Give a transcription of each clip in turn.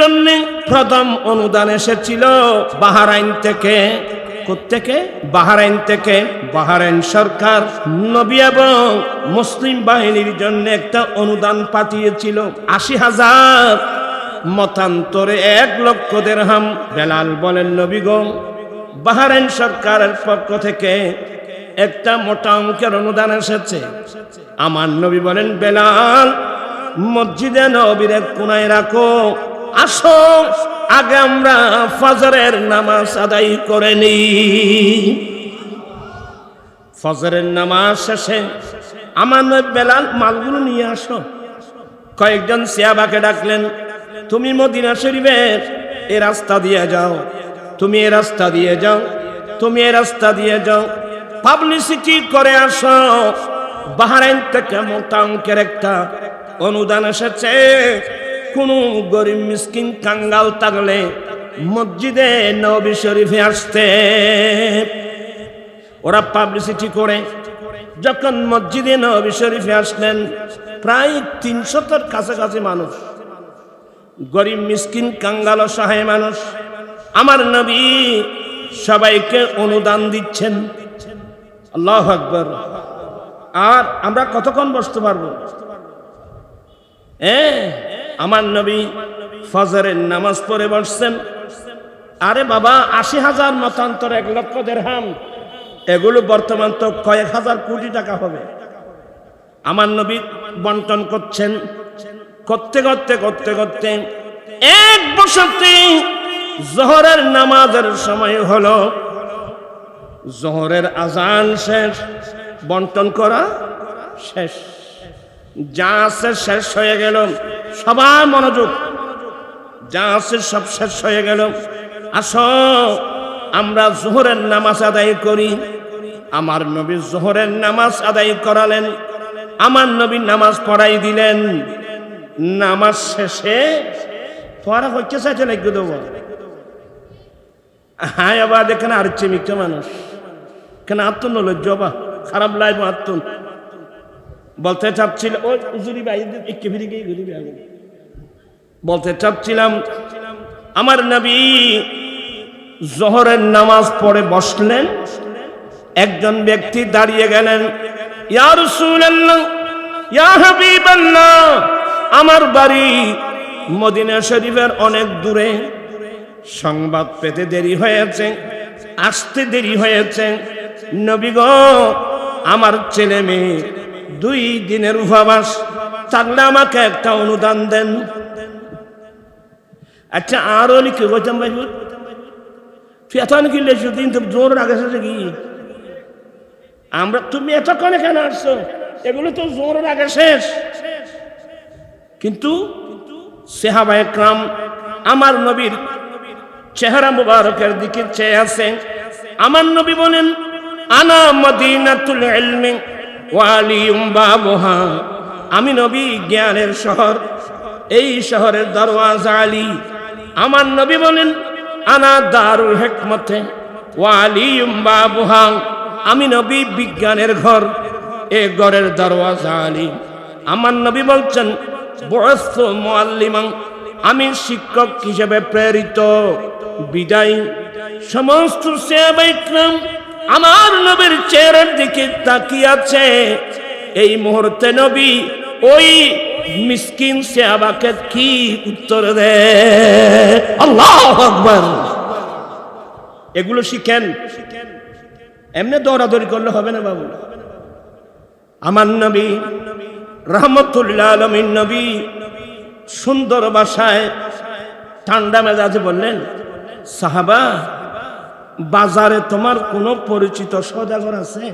জন্য প্রথম অনুদান এসেছিল বাহরাইন থেকে। কোত্থেকে? বাহরাইন থেকে। বাহরাইন সরকার নবী এবং মুসলিম বাহিনীর জন্য একটা অনুদান পাঠিয়েছিল ৮০,০০০, মতান্তরে ১,০০,০০০ দিরহাম। বেলাল বলেন, নবী গো, বাহরাইন সরকারের পক্ষ থেকে একটা মোটা অঙ্কের অনুদান এসেছে। আমার নবী বলেন, বেলাল মসজিদে নববীর এক কোণায় রাখো, আসো আগে আমরা ফজরের নামাজ আদায় করে নিই। ফজরের নামাজ শেষে আমার নবী বেলাল, মালগুলো নিয়ে আসো। কয়েকজন সাহাবাকে ডাকলেন, তুমি মদিনা শরীফের এই রাস্তা দিয়ে যাও, তুমি এই রাস্তা দিয়ে যাও, তুমি এই রাস্তা দিয়ে যাও, পাবলিসিটি করে আসো। বাহরাইন থেকে মোটা অঙ্কের একটা অনুদান এসেছে। কোন গরিব মিসকিন কাঙ্গাল থাকলে মসজিদে নববী শরীফে আসতে। ওরা পাবলিসিটি করে যখন মসজিদে নববী শরীফে আসলেন, প্রায় ৩০০-র কাছাকাছি মানুষ, গরিব মিসকিন কাঙ্গাল অসহায় মানুষ, আমার নবী সবাইকে অনুদান দিচ্ছেন। আল্লাহু আকবার। আর আমরা কতক্ষণ বসতে পারবো? আমার নবী ফজরের নামাজ পড়ে বসছেন। আরে বাবা, ৮০,০০০ মতান্তর ১,০০,০০০ দিরহাম, এগুলো বর্তমান তো কয়েক হাজার কোটি টাকা হবে। আমার নবী বন্টন করছেন। করতে করতে করতে করতে এক বছরে জোহরের নামাজের সময় হলো। জোহরের আজান শেষ, বন্টন করা শেষ, যা আছে শেষ হয়ে গেল। সবার মনোযোগ, যা আছে সব শেষ হয়ে গেল। আসো আমরা জোহরের নামাজ আদায় করি। আমার নবী জোহরের নামাজ আদায় করালেন, আমার নবী নামাজ পড়াই দিলেন। নামাজ শেষে তোরা হচ্ছে চাইতে লাগবে দেবো। হ্যাঁ, আবার দেখেন আর চেমিকা মানুষ কেন আত্মন লজ্জ বা খারাপ লাগবে আত্মন বলতে চাচ্ছিল। ওই উজুরি ভাই একটু ফিরে গিয়ে ঘুরি বলতে চাচ্ছিলাম, আমার নবী জোহরের নামাজ পড়ে বসলেন। একজন ব্যক্তি দাঁড়িয়ে গেলেন, ইয়া রাসূলুল্লাহ, ইয়া হাবিবাল্লাহ, আমার বাড়ি মদিনা শরীফের অনেক দূরে, সংবাদ পেতে দেরি হয়েছে, আসতে দেরি হয়েছে। নবী গো, আমার ছেলে মেয়ে 2 দিনের উপবাস, থাকলে আমাকে একটা অনুদান দেন। আচ্ছা, আরো লিখে বলতাম ভাই ফেতন কিনলে দিন তো জোর আগে কি আমরা, তুমি এতক্ষণে কেন আসছো? এগুলো তো জোর আগে শেষ। কিন্তু সাহাবায়ে কেরাম আমার নবীর চেহারা মুবারকের দিকে চেয়ে আছে। আমার নবী বলেন, আনা মদিনাতুল ইলমি ওয়া আলিয়ুম বাবুহা, আমি নবী জ্ঞানের শহর, এই শহরের দরওয়াজা আলী। আমার নবী বলেন, আনা দারুল হিকমতে ওয়া আলিয়ুম বাবুহা, আমি নবী বিজ্ঞানের ঘর, এই ঘরের দরওয়াজা আলী। আমার নবী বলছেন, বুইসতু মুআল্লিমান, আমি শিক্ষক হিসেবে প্রেরিত। বিদায় সমস্ত সাহাবায়ে কেরাম আমার নবীর চেহারার দিকে তাকিয়ে আছে। এই মুহূর্তে নবী ওই মিসকিন সাহাবাকে কি উত্তর দেয়? আল্লাহু আকবার। এগুলো শিখেন, এমনি দৌড়াদৌড়ি করলে হবে না বাবু। আমার নবী রাহমাতুল্লিল আলামিন নবী সুন্দর ভাষায় ঠান্ডা মেজাজে বললেন, সাহাবা, বাজারে তোমার কোনো পরিচিত সওদাগর আছে?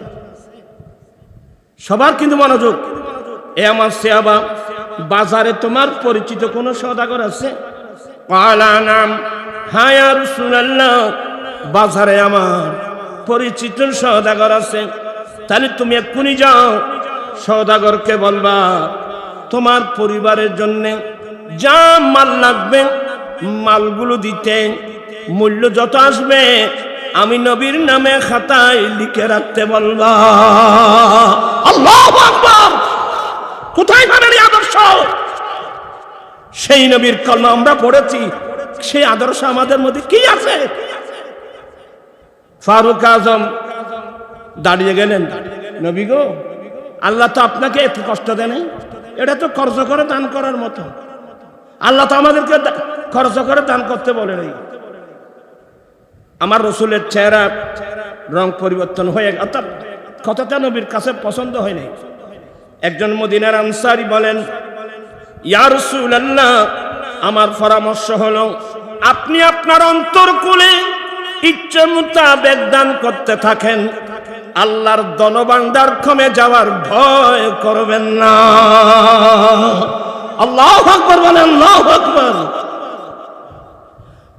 সবার কিন্তু মনোযোগ। এ আমার সাহাবা, বাজারে তোমার পরিচিত কোনো সওদাগর আছে? ক্বালা নাম, হ্যাঁ ইয়া রাসূলুল্লাহ, বাজারে আমার পরিচিত সওদাগর আছে। তাহলে তুমি এক্ষুনি যাও, সওদাগরকে বলবা তোমার পরিবারের জন্য যা মাল লাগবে মালগুলো দিতে, মূল্য যত আসবে আমি নবীর নামে খাতায় লিখে রাখতে বলবা। আল্লাহু আকবার। কোথায় পাবেন এই আদর্শ? সেই নবীর কলমা আমরা পড়েছি, সেই আদর্শ আমাদের মধ্যে কি আছে? ফারুক আজম দাঁড়িয়ে গেলেন, নবী গো, আল্লাহ তো আপনাকে এত কষ্ট দেয় নাই, এটা তো খরচ করে দান করার মতো। আল্লাহ তো আমাদেরকে খরচ করে দান করতে বলে নাই। আমার রসুলের চেহারা রং পরিবর্তন হয়ে, অর্থাৎ কথাটা নবীর কাছে পছন্দ হয় নাই। একজন মদিনার আনসারী বলেন, ইয়া রাসূলুল্লাহ, আমার পরামর্শ হলো আপনি আপনার অন্তরকুলে ইচ্ছে মোতাবেক দান করতে থাকেন, আল্লাহর ধনভাণ্ডার কমে যাওয়ার ভয় করবেন না। আল্লাহু আকবার বলেন, আল্লাহু আকবার।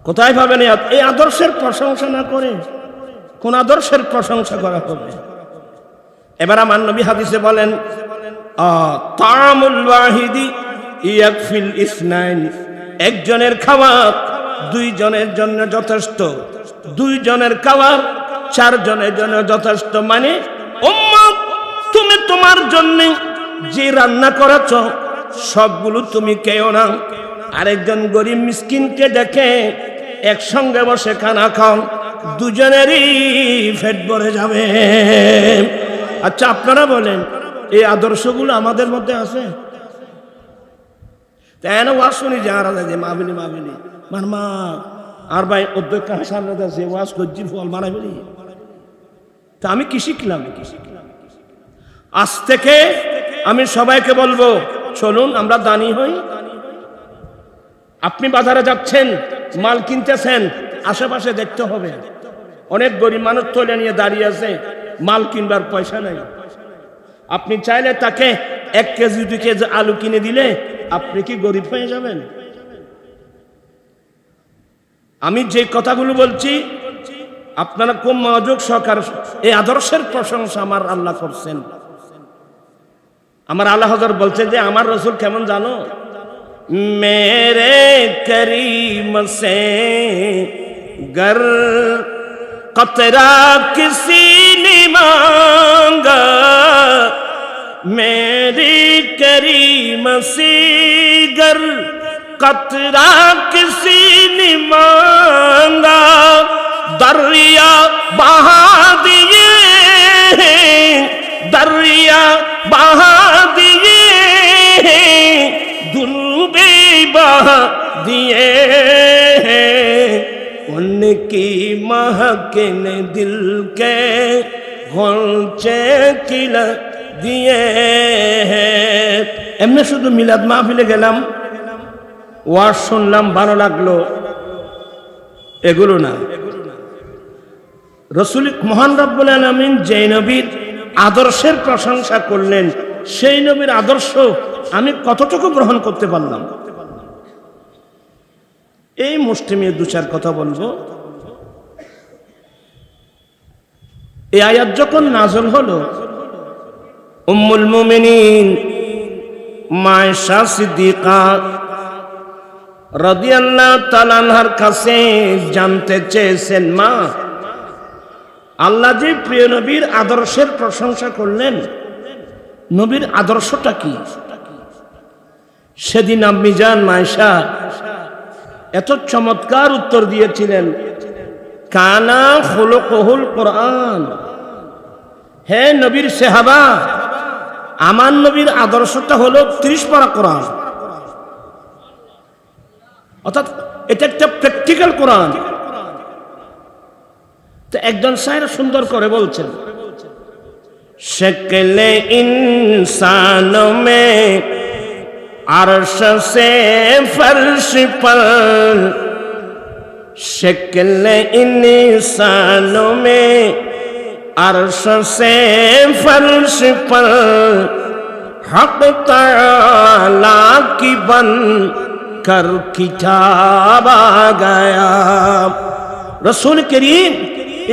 কোথায় পাবেন এই আদর্শের প্রশংসা না করে কোন আদর্শের প্রশংসা করা হবে? এবার আমার নবী হাদিসে বলেন, তা'ামুল ওয়াহিদি ইয়াকফিল ইসনাইন, একজনের খাবার দুইজনের জন্য যথেষ্ট, দুইজনের খাবার চারজনের জন্য যথেষ্ট। মানে উম্মত, তুমি তোমার জন্য যে রান্না করেছ সবগুলো তুমি খেও না, আরেকজন গরিব মিসকিনকে দেখে একসঙ্গে বসে খানা খাও, দুজনেরই পেট ভরে যাবে। আচ্ছা আপনারা বলেন, এই আদর্শগুলো আমাদের মধ্যে আছে? তাই না? ওয়াজ শুনি যে আর যে মাবিনি মারমা আর ভাই অধ্যক্ষ হাসান রাজা সে ওয়াজ করছি ফল মারাবিনি। তা আমি কি শিখলাম? আজ থেকে আমি সবাইকে বলবো, চলুন আমরা দানি হই। আপনি বাজারে যাচ্ছেন, মাল কিনতেছেন, আশেপাশে দেখতে হবে অনেক গরিব মানুষ তোলে নিয়ে দাঁড়িয়ে আছে, মাল কিনবার পয়সা নাই। আপনি চাইলে তাকে 1 কেজি 2 কেজি আলু কিনে দিলে আপনি কি গরিব হয়ে যাবেন? আমি যে কথাগুলো বলছি আপনারা খুব মনোযোগ সহকারে, এই আদর্শের প্রশংসা আমার আল্লাহ করছেন। আমার আল্লাহ হযরত বলছেন যে আমার রাসূল কেমন জানো? মেরে করিম সে গর কতরা কিসি নে মাঙ্গা, মেরি করিম সে গর कतरा किसी ने मांगा, दरिया बहा दिए, दरिया बहा दिए, दुनूबे बहा दिए, उनकी महक ने दिल के गौचे खिला दिए। এমনি শুধু মিলাদ মাহফিলে গেলাম, ওয়াজ শুনলাম, ভালো লাগলো, এগুলো না। রাসূল মহান রব্বুল আলামিন যে নবীর আদর্শের প্রশংসা করলেন, সেই নবীর আদর্শ আমি কতটুকু গ্রহণ করতে পারলাম, এই মুষ্টিমেয় 2-4 কথা বলবো। এই আয়াত যখন নাযিল হলো, উম্মুল মুমিনিন মায়েশা সিদ্দিকা রাদিয়াল্লাহু তাআলা আনহার কাছে জানতে চেয়েছেন, মা, আল্লাহ যে প্রিয় নবীর আদর্শের প্রশংসা করলেন, নবীর আদর্শটা কি? সেদিন আম্মি জান মায়েশা এত চমৎকার উত্তর দিয়েছিলেন, কানা খুলুকুহুল কোরআন। হে নবীর সাহাবা, আমার নবীর আদর্শটা হলো 30 পারা কোরআন, অর্থাৎ এটা একটা প্র্যাকটিক্যাল কোরআন। তো একজন শায়ের সুন্দর করে বলছেন, শক্লে ইনসানো মে আরশ সে ফরশ পর, শক্লে ইনসানো মে আরশ সে ফরশ পর, হক তাআলা কি বন कर किताब आ गया। रसूल करीम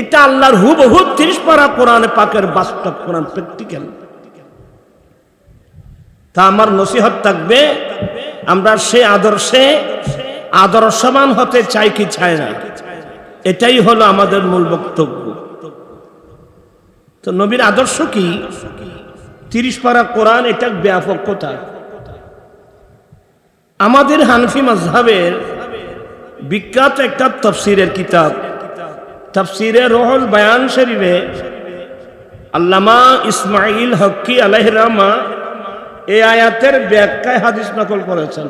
এটা আল্লাহর হুবহু 30 পারা কোরআন পাকের বাস্তব কোরআন, প্র্যাকটিক্যাল। তা আমার নসিহত থাকবে, আমরা সেই আদর্শে আদর্শবান হতে চাই কি চাই না, এটাই হলো আমাদের মূল বক্তব্য। তো নবীর আদর্শ কি? 30 পারা কোরআন, এটা ব্যাপক কথা। আমাদের হানফি মাযহাবের বিখ্যাত একটা তাফসীরের কিতাব, তাফসীরে রুহুল বায়ান শরীফে আল্লামা ইসমাইল হক্কি আলাইহির রাহমা এই আয়াতের ব্যাখ্যায় হাদিস নকল করেছেন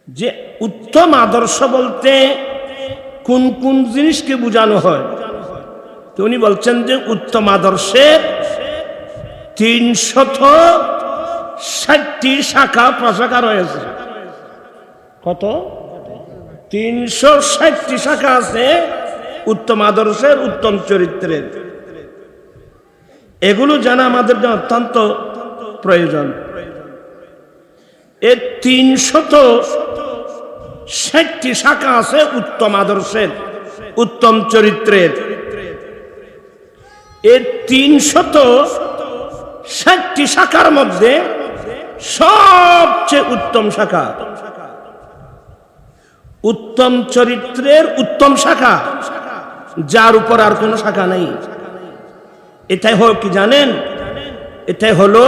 যে উত্তম আদর্শ বলতে কোন কোন জিনিসকে বোঝানো হয়। তো উনি বলছেন যে উত্তম আদর্শের 360টি শাখা প্রশাখা রয়েছে। কত? 360টি শাখা আছে উত্তম আদর্শের, উত্তম চরিত্রের। এগুলো জানা আমাদের জন্য অত্যন্ত প্রয়োজন। এর 360টি শাখা আছে উত্তম আদর্শের, উত্তম চরিত্রের। এর 360টি শাখার মধ্যে সবচেয়ে উত্তম শাখা উত্তম চরিত্রের উত্তম শাখা, যার উপর আর কোনো শাখা নেই। এটাই হলো কি জানেন? এটাই হলো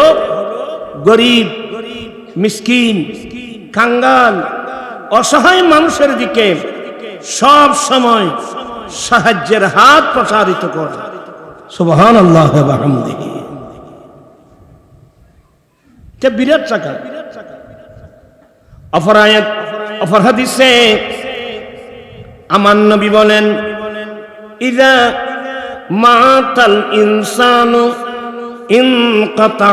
গরিব, মিসকিন, কাঙ্গাল, অসহায় মানুষের দিকে সব সময় সাহায্যের হাত প্রসারিত করে। সুবহানাল্লাহ ওয়া বিহামদিহি। এটা বিরাট শাখা। অপর হাদিসে আমার নবী বলেন, ইযা মাতাল ইনসানু ইনকাতা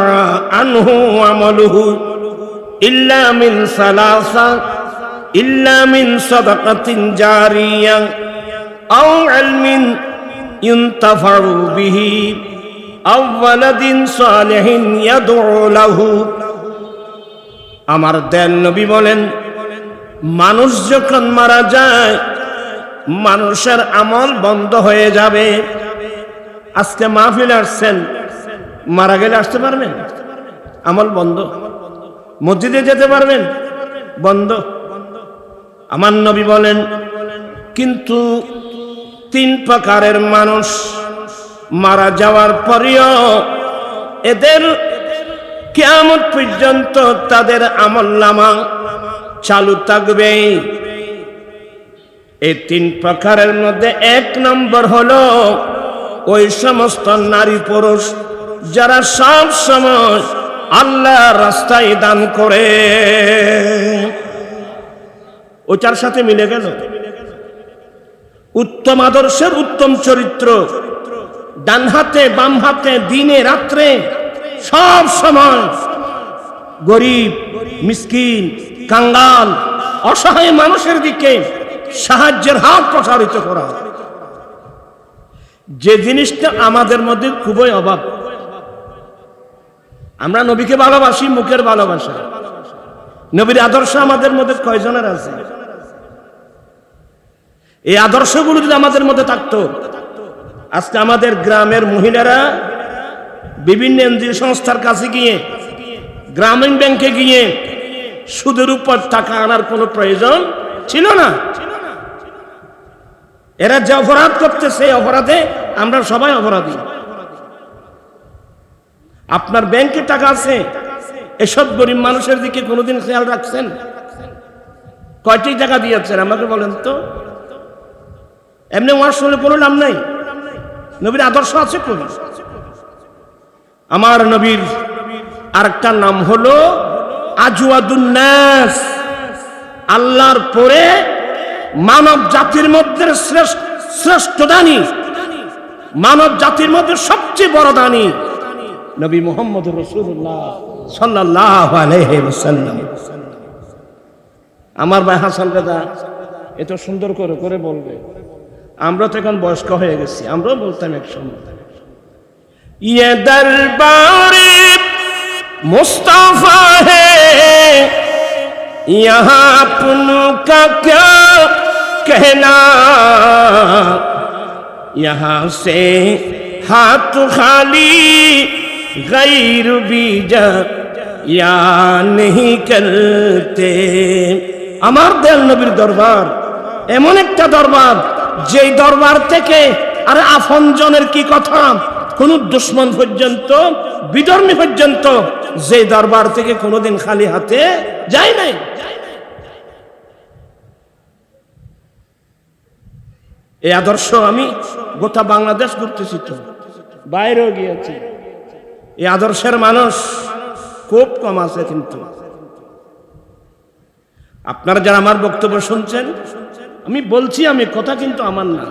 আনহু আমালুহু ইল্লা মিন সালাসা, ইল্লা মিন সাদাকাতিন জারিয়া আও ইলমিন ইউনতাফাউ বিহি আও ওয়ালাদিন সালিহিন ইয়াদউ লাহু। আমার দয়াল নবী বলেন, মানুষ যখন মারা যায় মানুষের আমল বন্ধ হয়ে যাবে। আজকে মাহফিলে আসছেন, মারা গেলে আসতে পারবেন? আমল বন্ধ। মসজিদে যেতে পারবেন? বন্ধ। আমার নবী বলেন, কিন্তু 3 প্রকারের মানুষ মারা যাওয়ার পরেও এদের কিয়ামত পর্যন্ত তাদের আমলনামা চালু থাকবে। এই 3 প্রকারের মধ্যে 1 নম্বর হলো ওই সমস্ত নারী পুরুষ যারা সব সময় আল্লাহর রাস্তায় দান করে। ওটার সাথে মিলে গেল উত্তম আদর্শের উত্তম চরিত্র। ডান হাতে বাম হাতে দিনে রাত্রে সব সময় গরিব, মিসকিন, কাঙ্গাল, অসহায় মানুষের দিকে সাহায্যের হাত প্রসারিত করা, যে জিনিসটা আমাদের মধ্যে খুবই অভাব। আমরা নবীকে ভালোবাসি, মুখের ভালোবাসা। নবীর আদর্শ আমাদের মধ্যে কয়জনের আছে? এই আদর্শগুলো যদি আমাদের মধ্যে থাকতো, আজকে আমাদের গ্রামের মহিলারা বিভিন্ন এনজিও সংস্থার কাছে গিয়ে, গ্রামীণ ব্যাংকে গিয়ে সুদের উপর টাকা আনার কোনো প্রয়োজন ছিল না। এরা যে অপরাধ করতে, সেই অপরাধে আমরা সবাই অপরাধী। আপনার ব্যাংকে টাকা আছে, এসব গরিব মানুষের দিকে কোনোদিন খেয়াল রাখছেন? কয়টি টাকা দিয়েছেন আমাকে বলেন তো? এমনি ওয়াজ শুনে কোনো নাম নাই। নবীর আদর্শ আছে কোন? আমার নবীর আরেকটা নাম হলো আজওয়াদুন নাস। আল্লাহর পরে মানব জাতির মধ্যে শ্রেষ্ঠ দানী, মানব জাতির মধ্যে সবচেয়ে বড় দানী নবী মুহাম্মদুর রাসূলুল্লাহ সাল্লাল্লাহু আলাইহি ওয়াসাল্লাম। আমার ভাই হাসান দাদা এত সুন্দর করে করে বলবে। আমরা তো এখন বয়স্ক হয়ে গেছি, আমরাও বলতাম এক সময়, ইয়ে দরবারে মুস্তাফা হে यहाँ अपनों का क्या कहना, यहाँ से हाथ खाली गैर बीजा या नहीं करते। আমার দেল নবীর দরবার এমন একটা দরবার, যেই দরবার থেকে আর আপনজনের কি কথা, কোন দুশ্মন পর্যন্ত, বিধর্মী পর্যন্ত যে দরবার থেকে কোনোদিন খালি হাতে যায় নাই। এই আদর্শ আমি গোটা বাংলাদেশ ঘুরতেছি, তো বাইরেও গিয়েছি। এই আদর্শের মানুষ খুব কম আছে। কিন্তু আপনারা যারা আমার বক্তব্য শুনছেন, আমি বলছি, আমি কথা কিন্তু আমার না,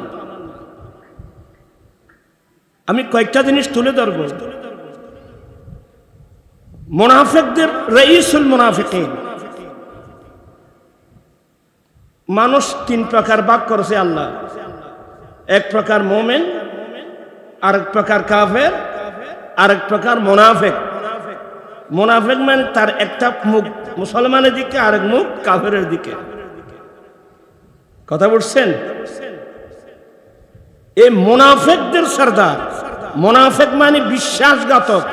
আমি কয়েকটা জিনিস তুলে ধরব। মুনাফিকদের রাইসুল মুনাফিকিন, মানুষ তিন প্রকার ভাগ করেছে আল্লাহ। এক প্রকার মুমিন, আরেক প্রকার কাফের, আরেক প্রকার মুনাফিক। মুনাফিক মানে তার একটা মুখ মুসলমানের দিকে, আরেক মুখ কাফেরের দিকে। কথা বলছেন? এই মুনাফিকদের সরদার, মুনাফিক মানে বিশ্বাসঘাতক।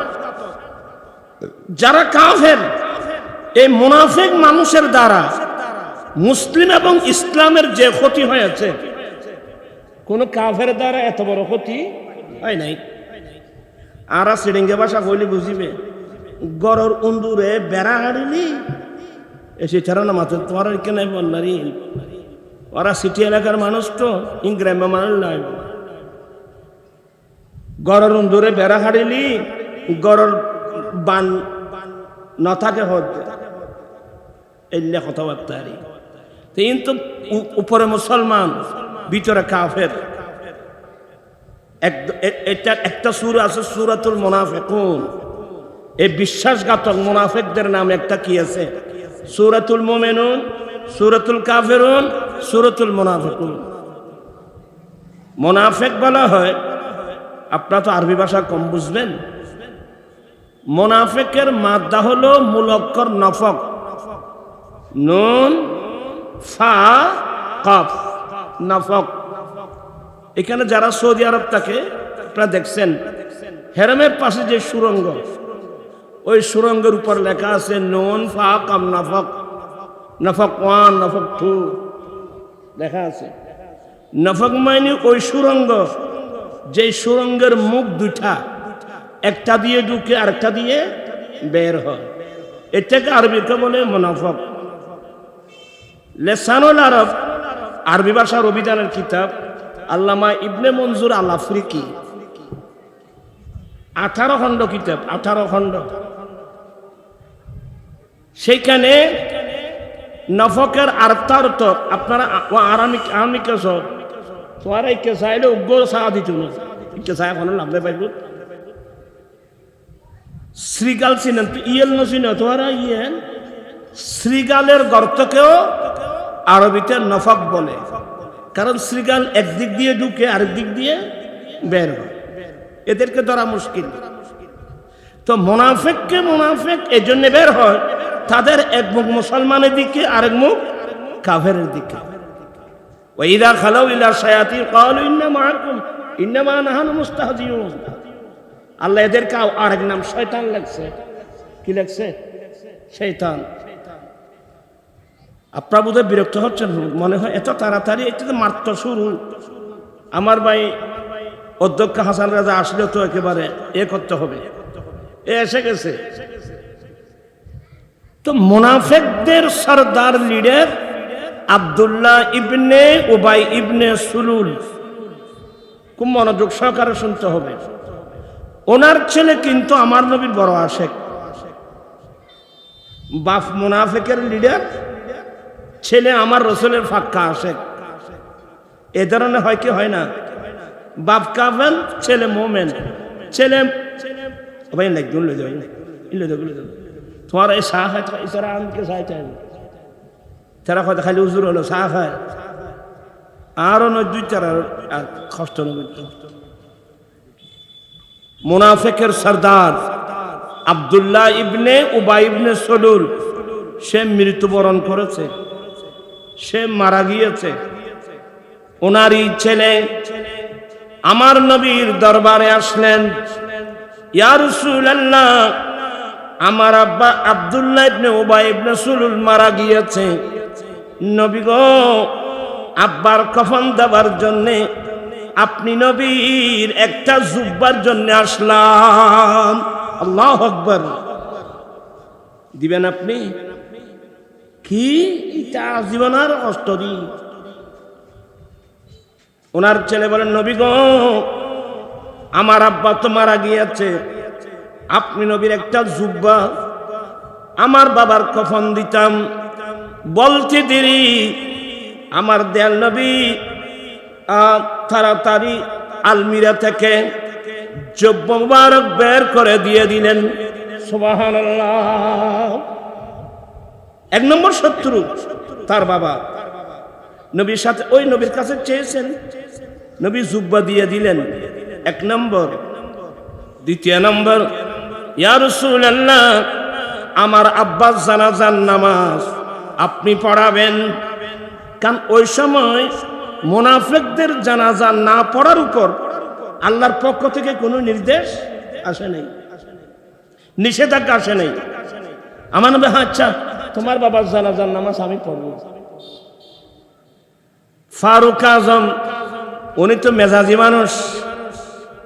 যারা কাফের, এই মুনাফিক মানুষের দ্বারা মুসলিম এবং ইসলামের যে ক্ষতি হয়েছে, কোন কাফের দ্বারা এত বড় ক্ষতি হয় নাই। আর সিডিঙ্গে ভাষা কইলে বুঝিবে, গরর উন্দুরে বেড়া হারিলি এসে ছাড়া না মাত্র তোমার কেন বললারি। ওরা সিটি এলাকার মানুষ, তো ইংগ্রাম্য মানুষ নাই। গরর উন্দুরে বেড়া হারিলি, গরর বান না থাকে হতে এলে কথাবার্তা। কিন্তু উপরে মুসলমান, ভিতরে কাফের। এটা একটা সূরা আছে, সূরাতুল মুনাফিকুন। এই বিশ্বাসঘাতক মুনাফিকদের নাম একটা কি আছে? সূরাতুল মুমিনুন, সূরাতুল কাফিরুন, সূরাতুল মুনাফিকুন। মুনাফিক বলা হয়, আপনারা তো আরবি ভাষা কম বুঝবেন। মুনাফিকের মাদ্দা হলো মূল অক্ষর নফক, নুন ফা কফ, নফক। এখানে যারা সৌদি আরব থাকে, আপনারা দেখছেন হেরামের পাশে যে সুরঙ্গ, ওই সুরঙ্গের উপর লেখা আছে নুন ফা কম নফক, নফক 1, নফক 2 লেখা আছে। নফক মানে ওই সুরঙ্গ, যে সুরঙ্গের মুখ দুটা, একটা দিয়ে ঢুকে আরেকটা দিয়ে বের হয়। এটাকে আরবিতে বলে মুনাফিক। লিসানুল আরব, আরবি ভাষার অভিধানের কিতাব, আল্লামা ইবনে মনজুর আল আফ্রিকি, 18 খণ্ড কিতাব, 18 খণ্ড। সেইখানে নফকের আর্থার্থ আপনারা আমি কেছ তোমার এই কেসাইলে উগ্র চা দিত না, কেসাই এখন লাভলে পাইব। শ্রীগাল চিনেন তো? ইয়েল নচিন তোমারা ইয়েন। শ্রীগালের গর্তকেও আরবিতে নফক বলে, কারণ শ্রীগাল একদিক দিয়ে ঢুকে আরেক দিক দিয়ে বের হয়, এদেরকে ধরা মুশকিল। তো মুনাফিককে মুনাফিক এই জন্য বের হয়, তাদের এক মুখ মুসলমানের দিকে, আরেক মুখ কাফেরের দিকে। ওয়াইদা খালাউ ইলা শায়াতিন ক্বালু ইন্না মাআকুম ইন্নামা নাহনু মুস্তাহজিউন। আল্লাহ এদেরকে আরেক নাম শয়তান লাগছে। কি লাগছে? শয়তান। আপনারা বোধহয় বিরক্ত হচ্ছেন, মনে হয় এত তাড়াতাড়ি, এটা তো মাত্র শুরু। আমার ভাই অধ্যক্ষ হাসান রাজা আসলে তো একেবারে করতে হবে, এসে গেছে। তো মুনাফিকদের সরদার লিডার আব্দুল্লাহ ইবনে উবাই ইবনে সুলুল, খুব মনোযোগ সহকারে শুনতে হবে। ওনার ছেলে কিন্তু আমার নবীর বড় আশেক। বাপ মুনাফিকের লিডার, ছেলে আমার রসুলের ফাক্কা আশেক। এ ধরনের হয় কি হয় না? বাপ কাফের, ছেলে মোমেন। ছেলে ভাই একজন লই যাবে, তোমার এই চা খায়, এছাড়া আমাকে চাই চাই তারা হয়তো খালি উজুর হলো চা খায়, আরো নয় 2-4 কষ্ট নয়। মুনাফিকের সরদার আব্দুল্লাহ ইবনে উবাই ইবনে সুলুল, সে মৃত্যুবরণ করেছে, সে মারা গিয়েছে। ওনারই ছেলে আমার নবীর দরবারে আসলেন, ইয়া রাসূলুল্লাহ, আমার আব্বা আব্দুল্লাহ ইবনে উবাই ইবনে সুলুল মারা গিয়েছে। নবী গো, আব্বার কফন দেবার জন্যে আপনি নবীর একটা জুব্বার জন্য আসলাম। আল্লাহু আকবার। দিবেন আপনি? কি এটা জীবনের কষ্ট দি ওনার ছেলে বলেন, নবী গো, আমার আব্বা তো মারা গিয়েছে, আপনি নবীর একটা জুব্বা আমার বাবার কফন দিতাম। বলতে দেরি, আমার দয়াল নবী তাড়াতাড়ি আলমিরা থেকে জুব্বা মুবারক বের করে দিয়ে দিলেন। সুবহানাল্লাহ। এক নম্বর শত্রু তার বাবা, নবীর সাথে ওই নবীর কাছে চেয়েছেন, নবী জুব্বা দিয়ে দিলেন, এক নম্বর। দ্বিতীয় নম্বর, ইয়া রাসূলুল্লাহ, আমার আব্বার জানাজার নামাজ আপনি পড়াবেন। কারণ ওই সময় মুনাফিকদের জানাজা না পড়ার উপর আল্লাহর পক্ষ থেকে কোনো নির্দেশ আসে নাই, নিষেধাজ্ঞা আসে নাই। আমার নবী, আচ্ছা তোমার বাবার জানাজার নামাজ আমি পড়ব। ফারুক আজম উনি তো মেজাজি মানুষ,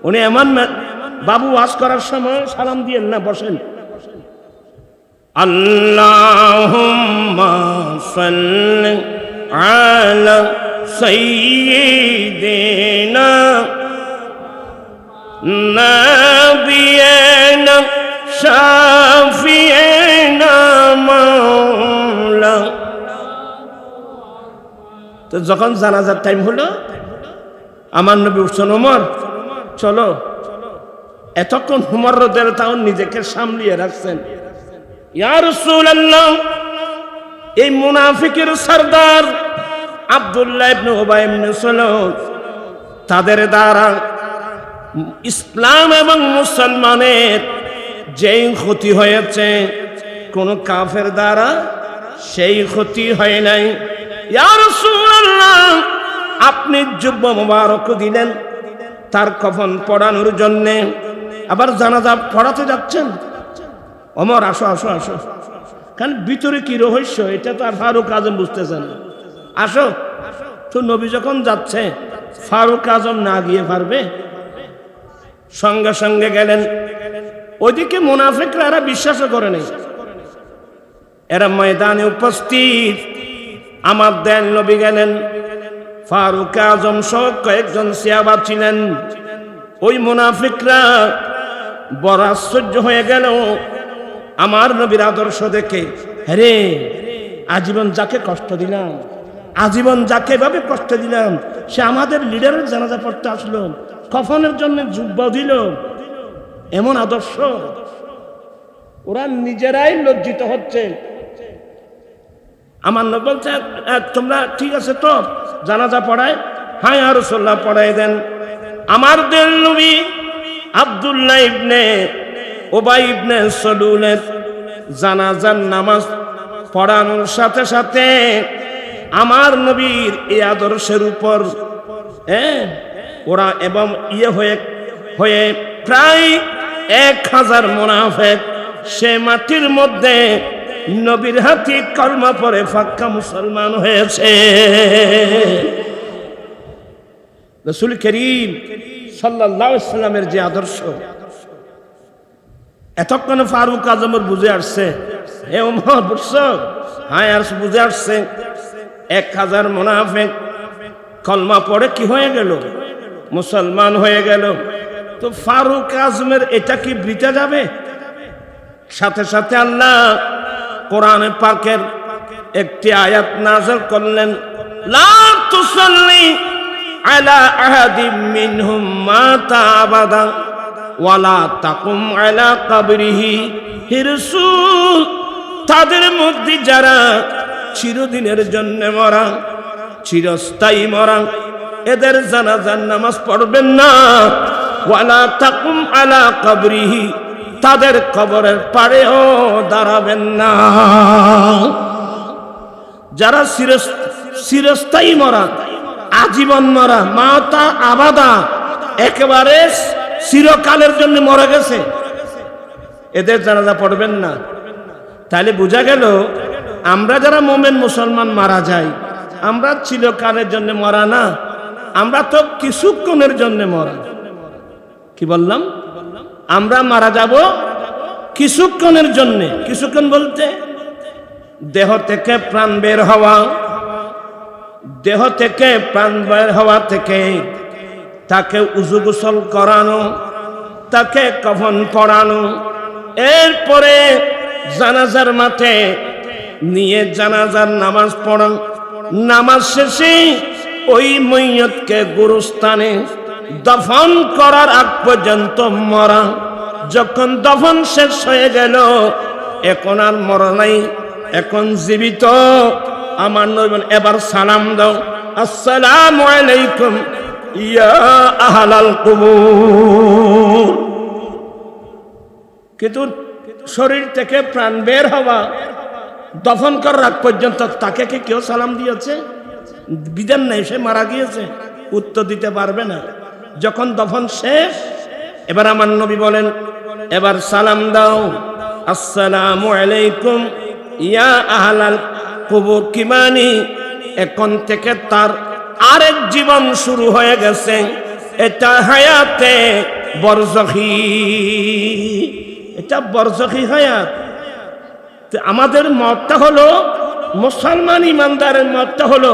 উনি এমন বাবু ওয়াজ করার সময় সালাম দিয়েন না, বসেন। আল্লাহুম্মা সাল্লি আলা সাইয়্যিদিনা নাবিয়িনা শাফিঈনা মাওলা। তো যখন জানাজার টাইম হলো, আমার নবী উঠছেন, ওমর চলো। এতক্ষণ উমর রাদিয়াল্লাহু তাআলা নিজেকে সামলিয়ে রাখছেন। ইয়া রাসূলুল্লাহ, এই মুনাফিকের সরদার আব্দুল্লাহ ইবনে উবাই ইবনে সালুল, তাদের দ্বারা ইসলাম এবং মুসলমানের যেই ক্ষতি হয়েছে কোন কাফের দ্বারা সেই ক্ষতি হয় নাই। ইয়া রাসূলুল্লাহ, আপনি জুব্বা মুবারক দিলেন তার কফন পড়ানোর জন্য, আবার জানাজা পড়াতে যাচ্ছেন। ওমর আসো আসো আসো, কারণ ভিতরে কি রহস্য এটা তো আর ফারুক আজম বুঝতেছেন। আসো। তো নবী যখন যাচ্ছে, ফারুক আজম না গিয়ে পারবে? সঙ্গে সঙ্গে গেলেন। ওইদিকে মুনাফিকরা এরা বিশ্বাসও করে নাই, এরা ময়দানে উপস্থিত। আমার দয়াল নবী গেলেন, ফারুক আজম সহ কয়েকজন সাহাবা ছিলেন। ওই মুনাফিকরা বড় আশ্চর্য হয়ে গেল আমার নবীর আদর্শ দেখে। আরে আজীবন যাকে কষ্ট দিলাম, আজীবন যাকে এভাবে কষ্ট দিলাম, সে আমাদের লিডারের জানাজা পড়তে আসলো, কফনের জন্য জুব্বা দিল, এমন আদর্শ। ওরা নিজেরাই লজ্জিত হচ্ছে। আমার নবী বলছে, তোমরা ঠিক আছে তো জানাজা পড়ায়? হ্যাঁ ইয়া রাসূলুল্লাহ, পড়াই দেন। আমার দয়াল নবী আব্দুল্লাহ ইবনে উবাই ইবনে সালুলের জানাজার নামাজ পড়ানোর সাথে সাথে আমার নবীর এই আদর্শের উপর ওরা এবং হয়ে প্রায় 1000 মুনাফিক সে মাটির মধ্যে নবীর হাতে কলমা পড়ে পাক্কা মুসলমান হয়েছে। রাসূল করিম সাল্লাল্লাহু আলাইহি ওয়াসাল্লামের যে আদর্শ, এতক্ষণ ফারুক আজমের বুঝে আসছে। হে ওমর, বুঝছো? হ্যাঁ আর বুঝে আসছে। 1000 মুনাফিক কলমা পড়ে কি হয়ে গেল? মুসলমান হয়ে গেল। তো ফারুক আজমের এটা কি বৃথা যাবে? সাথে সাথে আল্লাহ কোরআনে পাকের একটি আয়াত নাযিল করলেন, লা তুসাল্লি আলা আহাদিম মিনহুম মাতা আবাদা ওয়ালা তাকুম আলা কবরিহি। হে রাসূল, তাদের মধ্যে যারা চিরদিনের জন্য মরা, চিরস্থায়ী মরা, এদের জানাজার নামাজ পড়বেন না। ওয়ালা তাকুম আলা কবরিহি, তাদের কবরের পাড়েও দাঁড়াবেন না। যারা চিরস্থায়ী মরা, আজীবন মরা, মাতা আবাদা, একেবারে চিরকালের জন্য মরে গেছে, এদের জানাজা পড়বেন না। তাহলে বোঝা গেল আমরা যারা মুমিন মুসলমান মারা যাই, আমরা চিরকালের জন্য মরা না, আমরা তো কিছুক্ষণের জন্য মরা। কি বললাম? আমরা মারা যাব কিছুক্ষণের জন্য। কিছুক্ষণ বলতে দেহ থেকে প্রাণ বের হওয়া, দেহ থেকে প্রাণ বের হওয়া থেকে তাকে উযু গোসল করানো, তাকে কাফন পরানো, এরপরে জানাজার মাঠে নিয়ে জানাজার নামাজ পড়ান। নামাজ শেষে ওই ময়্যতকে গোরস্থানে দফন করার আগ পর্যন্ত মরা। যখন দফন শেষ হয়ে গেল, এখন আর মরা নাই, এখন জীবিত। আমার নবী এবার সালাম দাও, আসসালামু আলাইকুম ইয়া আহলাল কুবুর। কিন্তু শরীর থেকে প্রাণ বের হওয়া, দফন করার আগ পর্যন্ত তাকে কি কেউ সালাম দিয়েছে? বিধান নাই, সে মারা গিয়েছে, উত্তর দিতে পারবে না। যখন দফন শেষ, এবার আমার নবী বলেন, এবার সালাম দাও, আসসালামু আলাইকুম ইয়া আহলাল কুবুর। কি মানি? এখন থেকে তার আরেক জীবন শুরু হয়ে গেছে। এটা হায়াতে বরজখী, এটা বরজখী হায়াত। আমাদের মতটা হলো, মুসলমান ইমানদারের মতটা হলো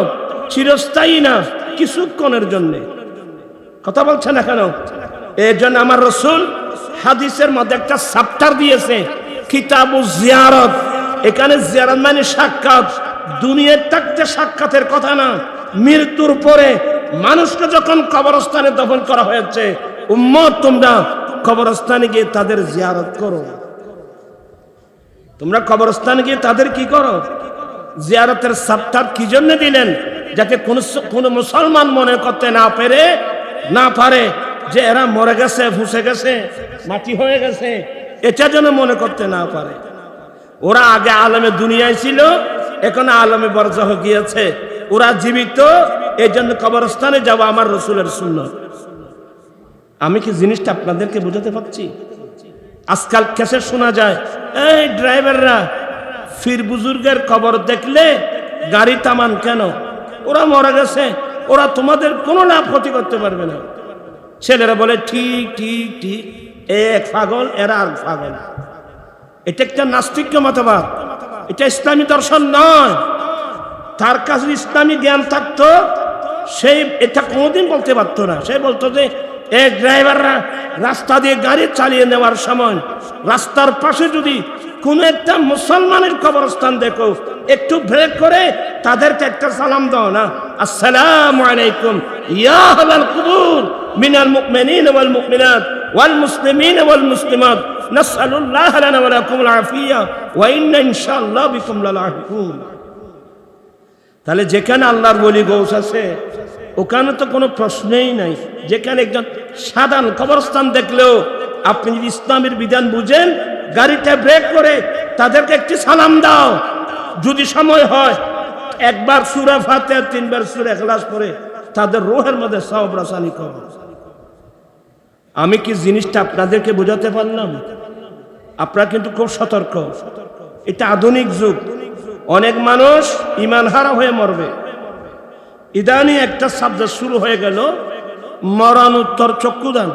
চিরস্থায়ী না, কিছুক্ষণের জন্য। কথা বলছে না কেন? এর জন্য আমার রাসূল হাদিসের মধ্যে একটা চ্যাপ্টার দিয়েছে, কিতাবুজ জিয়ারত। এখানে জিয়ারত মানে সাক্ষাৎ। দুনিয়ার থাকতে সাক্ষাতের কথা না, মৃত্যুর পরে মানুষকে যখন কবরস্থানে দফন করা হয়েছে, উম্মত তোমরা কবরস্থানে গিয়ে তাদের জিয়ারত করো। তোমরা কবরস্থানে গিয়ে তাদের কি করো? জিয়ারতের চ্যাপ্টার কি জন্য দিলেন? যাতে কোন মুসলমান মনে করতে না পারে যে এরা মরে গেছে, ফুসে গেছে, মাটি হয়ে গেছে, এটা যেন মনে করতে না পারে। ওরা আগে আলমে দুনিয়ায় ছিল, এখন আলমে বরজাহ গিয়েছে, ওরা জীবিত। এই জন্য কবরস্থানে যাওয়া আমার রাসূলের সুন্নাত। আমি কি জিনিসটা আপনাদেরকে বোঝাতে পারছি? আজকাল কেসে শোনা যায়, এই ড্রাইভাররা ফির বুজুর্গের কবর দেখলে গাড়ি থামান কেন? ওরা মরে গেছে, ওরা তোমাদের কোনো লাভ ক্ষতি করতে পারবে না। ছেলেরা বলে ঠিক ঠিক ঠিক, এক পাগল এরা আর পাগল। এটা একটা নাস্তিক মতবাদ, এটা ইসলামী দর্শন নয়। তার কাছে ইসলামী জ্ঞান থাকতো, সেই এটা কোনোদিন বলতে পারতো না। সে বলতো যে এক ড্রাইভাররা রাস্তা দিয়ে গাড়ি চালিয়ে নেওয়ার সময় রাস্তার পাশে যদি কোনো একটা মুসলমানের কবরস্থান দেখো, একটু ব্রেক করে তাদেরকে একটা সালাম দাও না, আসসালামু আলাইকুম ইয়া আহলাল কুবুর মিনাল মুমিনিন ওয়াল মুমিনাত ওয়াল মুসলিমিন ওয়াল মুসলিমাত নাসআলুল্লাহ লানা ওয়া লাকুমুল আফিয়া ওয়া ইন্না ইনশাআল্লাহ বিকুম লালাহিকুন। তাহলে যেখানে আল্লাহর ওলি গৌস আছে, ওখানে তো কোনো প্রশ্নই নাই। যেখানে একজন সাধারণ কবরস্থান দেখলেও আপনি যদি ইসলামের বিধান বুঝেন, গাড়িটা ব্রেক করে তাদেরকে একটি সালাম দাও। যদি সময় হয় একবার সূরা ফাতিহা, 3 বার সূরা ইখলাস পড়ে তাদের রূহের মধ্যে সওয়াব রাসানি করো। আমি কি জিনিসটা আপনাদেরকে বোঝাতে পারলাম? আপনারা কিন্তু খুব সতর্ক। এটা আধুনিক যুগ, অনেক মানুষ ঈমান হারা হয়ে মরবে। ইদানি একটা সাবজেক্ট শুরু হয়ে গেল, মরণোত্তর চক্ষুদান।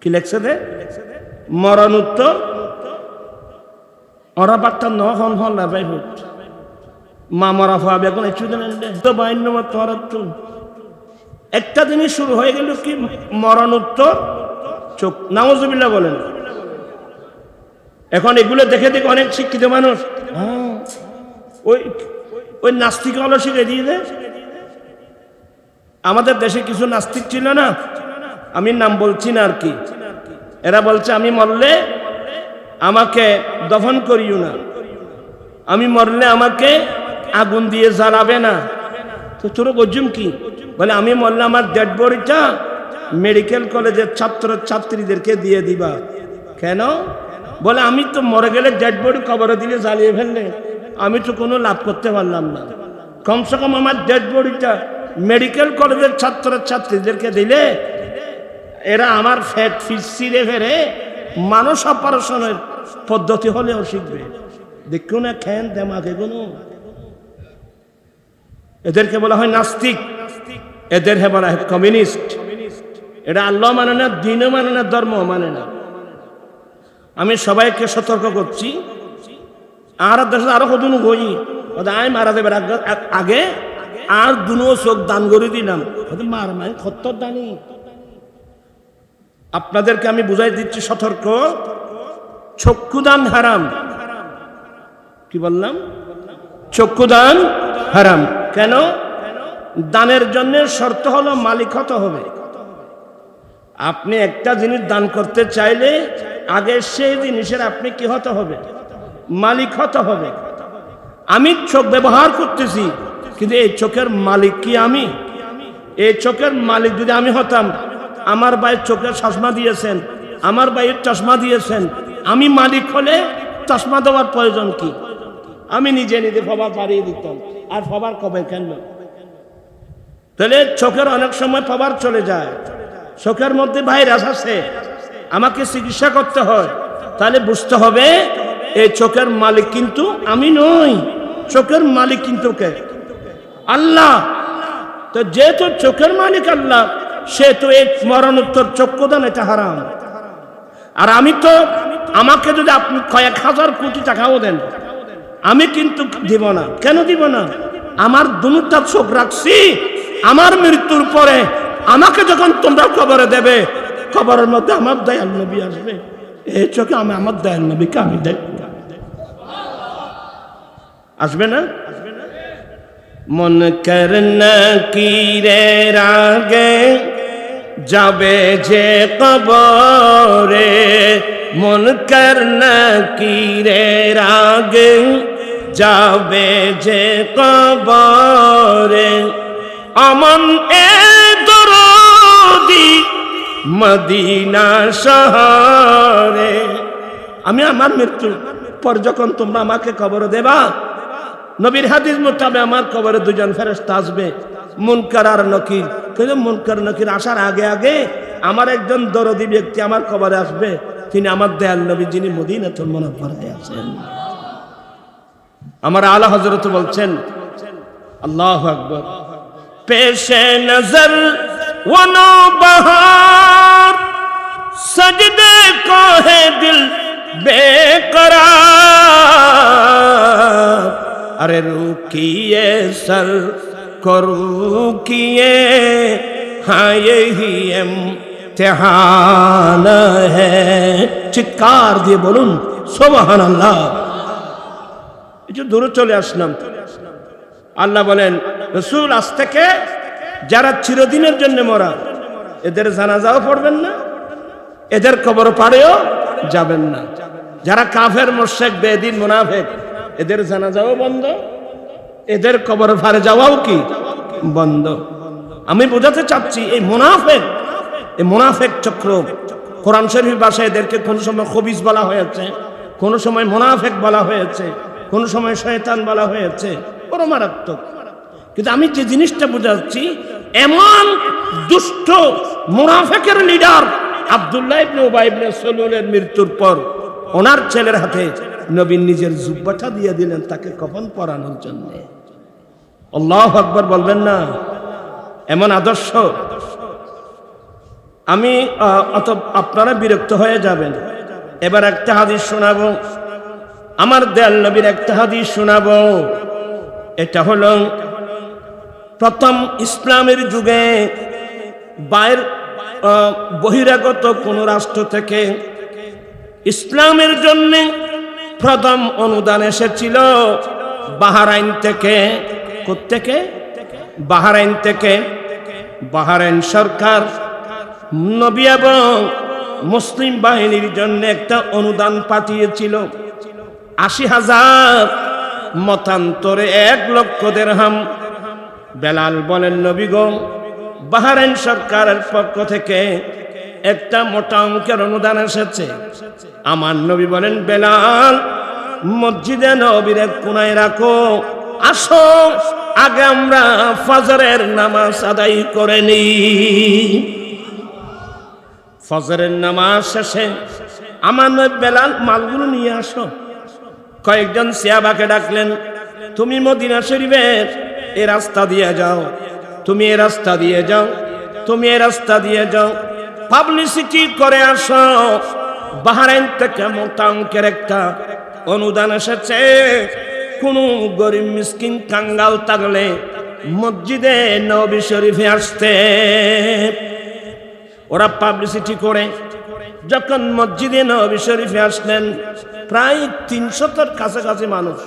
কি লেখছে দে? মরণোত্তর ওরা বার্তা নহন হন না ভাই হুট মা মরা ভাবে এখন একটু জানেন তো বাইন্য মত। একটা জিনিস শুরু হয়ে গেল কি, মরণোত্তর চোখ। নাউজুবিল্লাহ বলেন। এখন এগুলো দেখে দেখে অনেক শিক্ষিত মানুষ ওই নাস্তিক হলো শিখে দিয়ে দেয়। আমাদের দেশে কিছু নাস্তিক ছিল না, আমি নাম বলছি না আর কি। এরা বলছে আমি মরলে আমাকে দফন করিও না, আমি মরলে আমাকে আগুন দিয়ে জ্বালাবে না। তো তোর গজুম কি? বলে আমি মরলে আমার ডেড বডিটা মেডিকেল কলেজের ছাত্র ছাত্রীদেরকে দিয়ে দিবা। কেন? বলে আমি তো মরে গেলে ডেড বডি কবরে দিলে জ্বালিয়ে ফেললে আমি তো কোনো লাভ করতে পারলাম না। কমসে কম আমার ডেড বডিটা মেডিকেল কলেজের ছাত্র ছাত্রীদেরকে দিলে এরা আমার ফ্যাট ফিস ছিঁড়ে ফেরে মানুষ অপারেশনের পদ্ধতি হলেও শিখবে। দেখো না খেন দেমাগে কোনো। এদেরকে বলা হয় নাস্তিক, এদের বলা হয় কমিউনিস্ট। এটা আল্লাহ মানে না, দিনও মানে না, ধর্ম মানে না। আমি সবাইকে সতর্ক করছি, আর দেশে আরো কদিন হই আয় মারা দেবার আগে আর দুনো চোখ দান করে দিলাম, মার মাই খত্তর দানি। আপনাদেরকে আমি বুঝাই দিচ্ছি, সতর্ক, চক্ষুদান হারাম। কি বললাম? চক্ষুদান হারাম। কেন? দানের জন্য শর্ত হলো মালিক হতে হবে। আপনি একটা জিনিস দান করতে চাইলে আগে সেই জিনিসের আপনি কি হতে হবে? মালিক হতে হবে। আমি চোখ ব্যবহার করতেছি, কিন্তু এই চোখের মালিক কি আমি? এই চোখের মালিক যদি আমি হতাম, আমার ভাইয়ের চোখের চশমা দিয়েছেন, আমার ভাইয়ের চশমা দিয়েছেন, আমি মালিক হলে চশমা দেওয়ার প্রয়োজন কি? আমি নিজে নিজে ফবার বাড়িয়ে দিতাম, আর ফবার কবে কেন? তাহলে চোখের অনেক সময় পাওয়ার চলে যায়, চোখের মধ্যে ভাইরাস আছে, আমাকে চিকিৎসা করতে হয়, তাহলে বুঝতে হবে এই চোখের মালিক কিন্তু আমি নই, চোখের মালিক কিন্তু কে? আল্লাহ। তো যেহেতু চোখের মালিক আল্লাহ, সেহেতু এই মরণোত্তর চক্ষুদান এটা হারাম। আর আমি তো, আমাকে যদি আপনি কয়েক হাজার কোটি টাকাও দেন, আমি কিন্তু দিব না। কেন দিব না? আমার দুটা চোখ রাখছি, আমার মৃত্যুর পরে আমাকে যখন তোমরা কবরে দেবে, কবরের মধ্যে আমার দয়াল নবী আসবে, এই চোখে আমি আমার দয়াল নবীকে আমি দেখব। আসবে না? মন করনা কিরের আগে যাবে যে কবরে, মন করনা কিরের আগে যাবে যে কবরে, আমন এ দরদি মদিনা শহরে। আমি আমার মৃত্যুর পর যখন তোমরা আমাকে কবর দেবা, নবীর হাদিস মোতাবেক আমার কবরে দুজন ফেরেশতা আসবে, মুনকার আর নকির। কিন্তু মুনকার নকির আসার আগে আগে আমার একজন দরদি ব্যক্তি আমার কবরে আসবে, তিনি আমার দয়াল নবী, যিনি মদিনাতুল মুনাওয়ারায় আছেন। আমার আলা হযরত বলছেন, আল্লাহু আকবার, পেশে নজর वो नौबहार सजदे को है दिल बेकरार, अरे रुकिए सर को रुकिए, हाँ यही इम्तिहान है। চিৎকার দিয়ে বলুন সুবহানাল্লাহ। একটু দূরে চলে আসলাম। আল্লাহ বলেন, রাসূল আজ থেকে যারা চিরদিনের জন্য মরা, এদের জানাজাও পড়বেন না, এদের কবর পাড়েও যাবেন না। যারা কাফের, মুশরিক, বেদিন, মুনাফিক, এদের জানাজাও বন্ধ, এদের কবর পাড়ে যাওয়াও কি বন্ধ। আমি বোঝাতে চাচ্ছি, এই মুনাফিক চক্র, কোরআন শরীফ ভাষায় এদেরকে কোন সময় খবিস বলা হয়েছে, কোন সময় মুনাফিক বলা হয়েছে, কোন সময় শয়তান বলা হয়েছে, বড় মারাত্মক। কিন্তু আমি যে জিনিসটা বোঝাচ্ছি, এমন দুষ্ট মুনাফিকের লিডার আব্দুল্লাহ ইবনে উবাই ইবনে সালুলের মৃত্যুর পর ওনার ছেলের হাতে নবী নিজের জুব্বাটা দিয়ে দিলেন তাকে কফন পরানোর জন্য। আল্লাহু আকবার বলবেন না? এমন আদর্শ। আমি আপনারা বিরক্ত হয়ে যাবেন। এবার একটা হাদিস শোনাবো, আমার দয়াল নবীর একটা হাদিস শোনাবো। এটা হলো প্রথম ইসলামের যুগে বহিরাগত কোন রাষ্ট্র থেকে ইসলামের জন্য প্রথম অনুদান এসেছিল বাহরাইন থেকে। কোত্থেকে? বাহরাইন থেকে। বাহরাইন সরকার নবী এবং মুসলিম বাহিনীর জন্য একটা অনুদান পাঠিয়েছিল, 80,000, মতান্তরে 1 লক্ষ দিরহাম। বেলাল বলেন, নবী গো, বাহরাইন সরকারের পক্ষ থেকে একটা মোটা অঙ্কের অনুদান এসেছে। আমার নবী বলেন, বেলাল মসজিদে নবীর কোনায় রাখো, আসো আগে আমরা ফজরের নামাজ আদায় করে নিই। ফজরের নামাজ শেষে আমার নবী বেলাল, মালগুলো নিয়ে আসো। কয়েকজন সাহাবাকে ডাকলেন, তুমি মদিনা শরীফের এই রাস্তা দিয়ে যাও, তুমি এই রাস্তা দিয়ে যাও, তুমি এই রাস্তা দিয়ে যাও, পাবলিসিটি করে আসো, বাহরাইন থেকে মোটা অঙ্কের একটা অনুদান এসেছে। কোন গরিব মিসকিন কাঙ্গাল থাকলে মসজিদে নববী শরীফে আসতে। ওরা পাবলিসিটি করে যখন মসজিদে নববী শরীফে আসলেন, প্রায় 300-র কাছাকাছি মানুষ,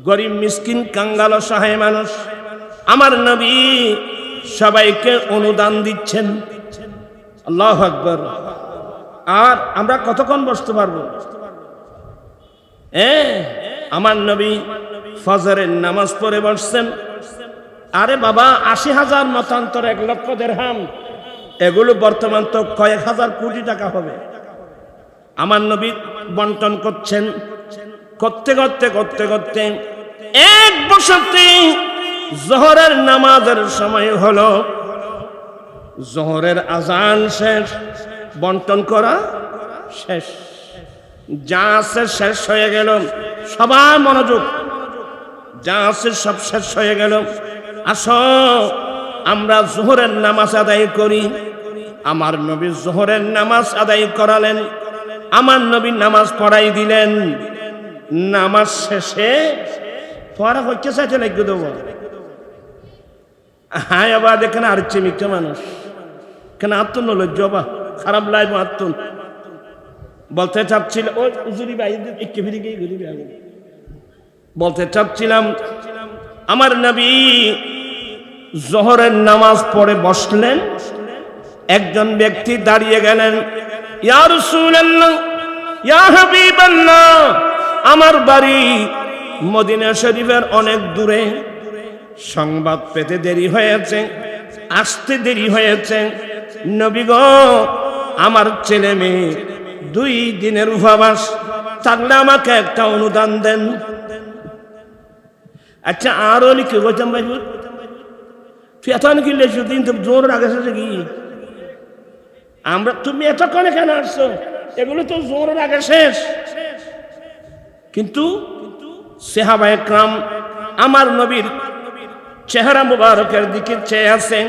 গরিব মিসকিন কাঙ্গাল অসহায় মানুষ, আমার নবী সবাইকে অনুদান দিচ্ছেন। আল্লাহু আকবার। আর আমরা কতক্ষণ বসতে পারবো? আমার নবী ফজরের নামাজ পড়ে বসছেন। আরে বাবা, 80,000 মতান্তর 1,00,000 দিরহাম, এগুলো বর্তমান তো কয়েক হাজার কোটি টাকা হবে। আমার নবী বন্টন করছেন। করতে করতে করতে করতে এক বছরতে জোহরের নামাজের সময় হলো। জোহরের আজান শেষ, বন্টন করা শেষ, যা আছে শেষ হয়ে গেল। সবার মনোযোগ, যা আছে সব শেষ হয়ে গেল। আসো আমরা জোহরের নামাজ আদায় করি। আমার নবী জোহরের নামাজ আদায় করালেন, আমার নবী নামাজ পড়াই দিলেন। নামাজ শেষে পড়া হচ্ছে চাইতে লাগিয়ে দেবো। হ্যাঁ, আবার দেখেন আর চিমিকা মানুষ কেন আত্ম নলজ্জ বা খারাপ লাগবে আত্ম বলতে চাচ্ছিল। ওই উজুরি ভাই একটু ফিরে গিয়ে ঘুরি বলতে চাচ্ছিলাম, আমার নবী জোহরের নামাজ পড়ে বসলেন। একজন ব্যক্তি দাঁড়িয়ে গেলেন, ইয়া রাসূলুল্লাহ, ইয়া হাবিবাল্লাহ, আমার বাড়ি মদিনা শরীফের অনেক দূরে, সংবাদ পেতে দেরি হয়েছে, আসতে দেরি হয়েছে। নবী গো, আমার ছেলে মেয়ে 2 দিনের উপবাস, থাকলে আমাকে একটা অনুদান দেন। আচ্ছা, আরো লিখে বলতাম ভাই, তুই এত কিনলে দিন তো জোর আগে কি আমরা, তুমি এতক্ষণে কেন আসছো? এগুলো তো জোরের আগে শেষ। কিন্তু সাহাবায়ে একরাম আমার নবীর চেহারা মুবারকের দিকে চেয়ে আছেন।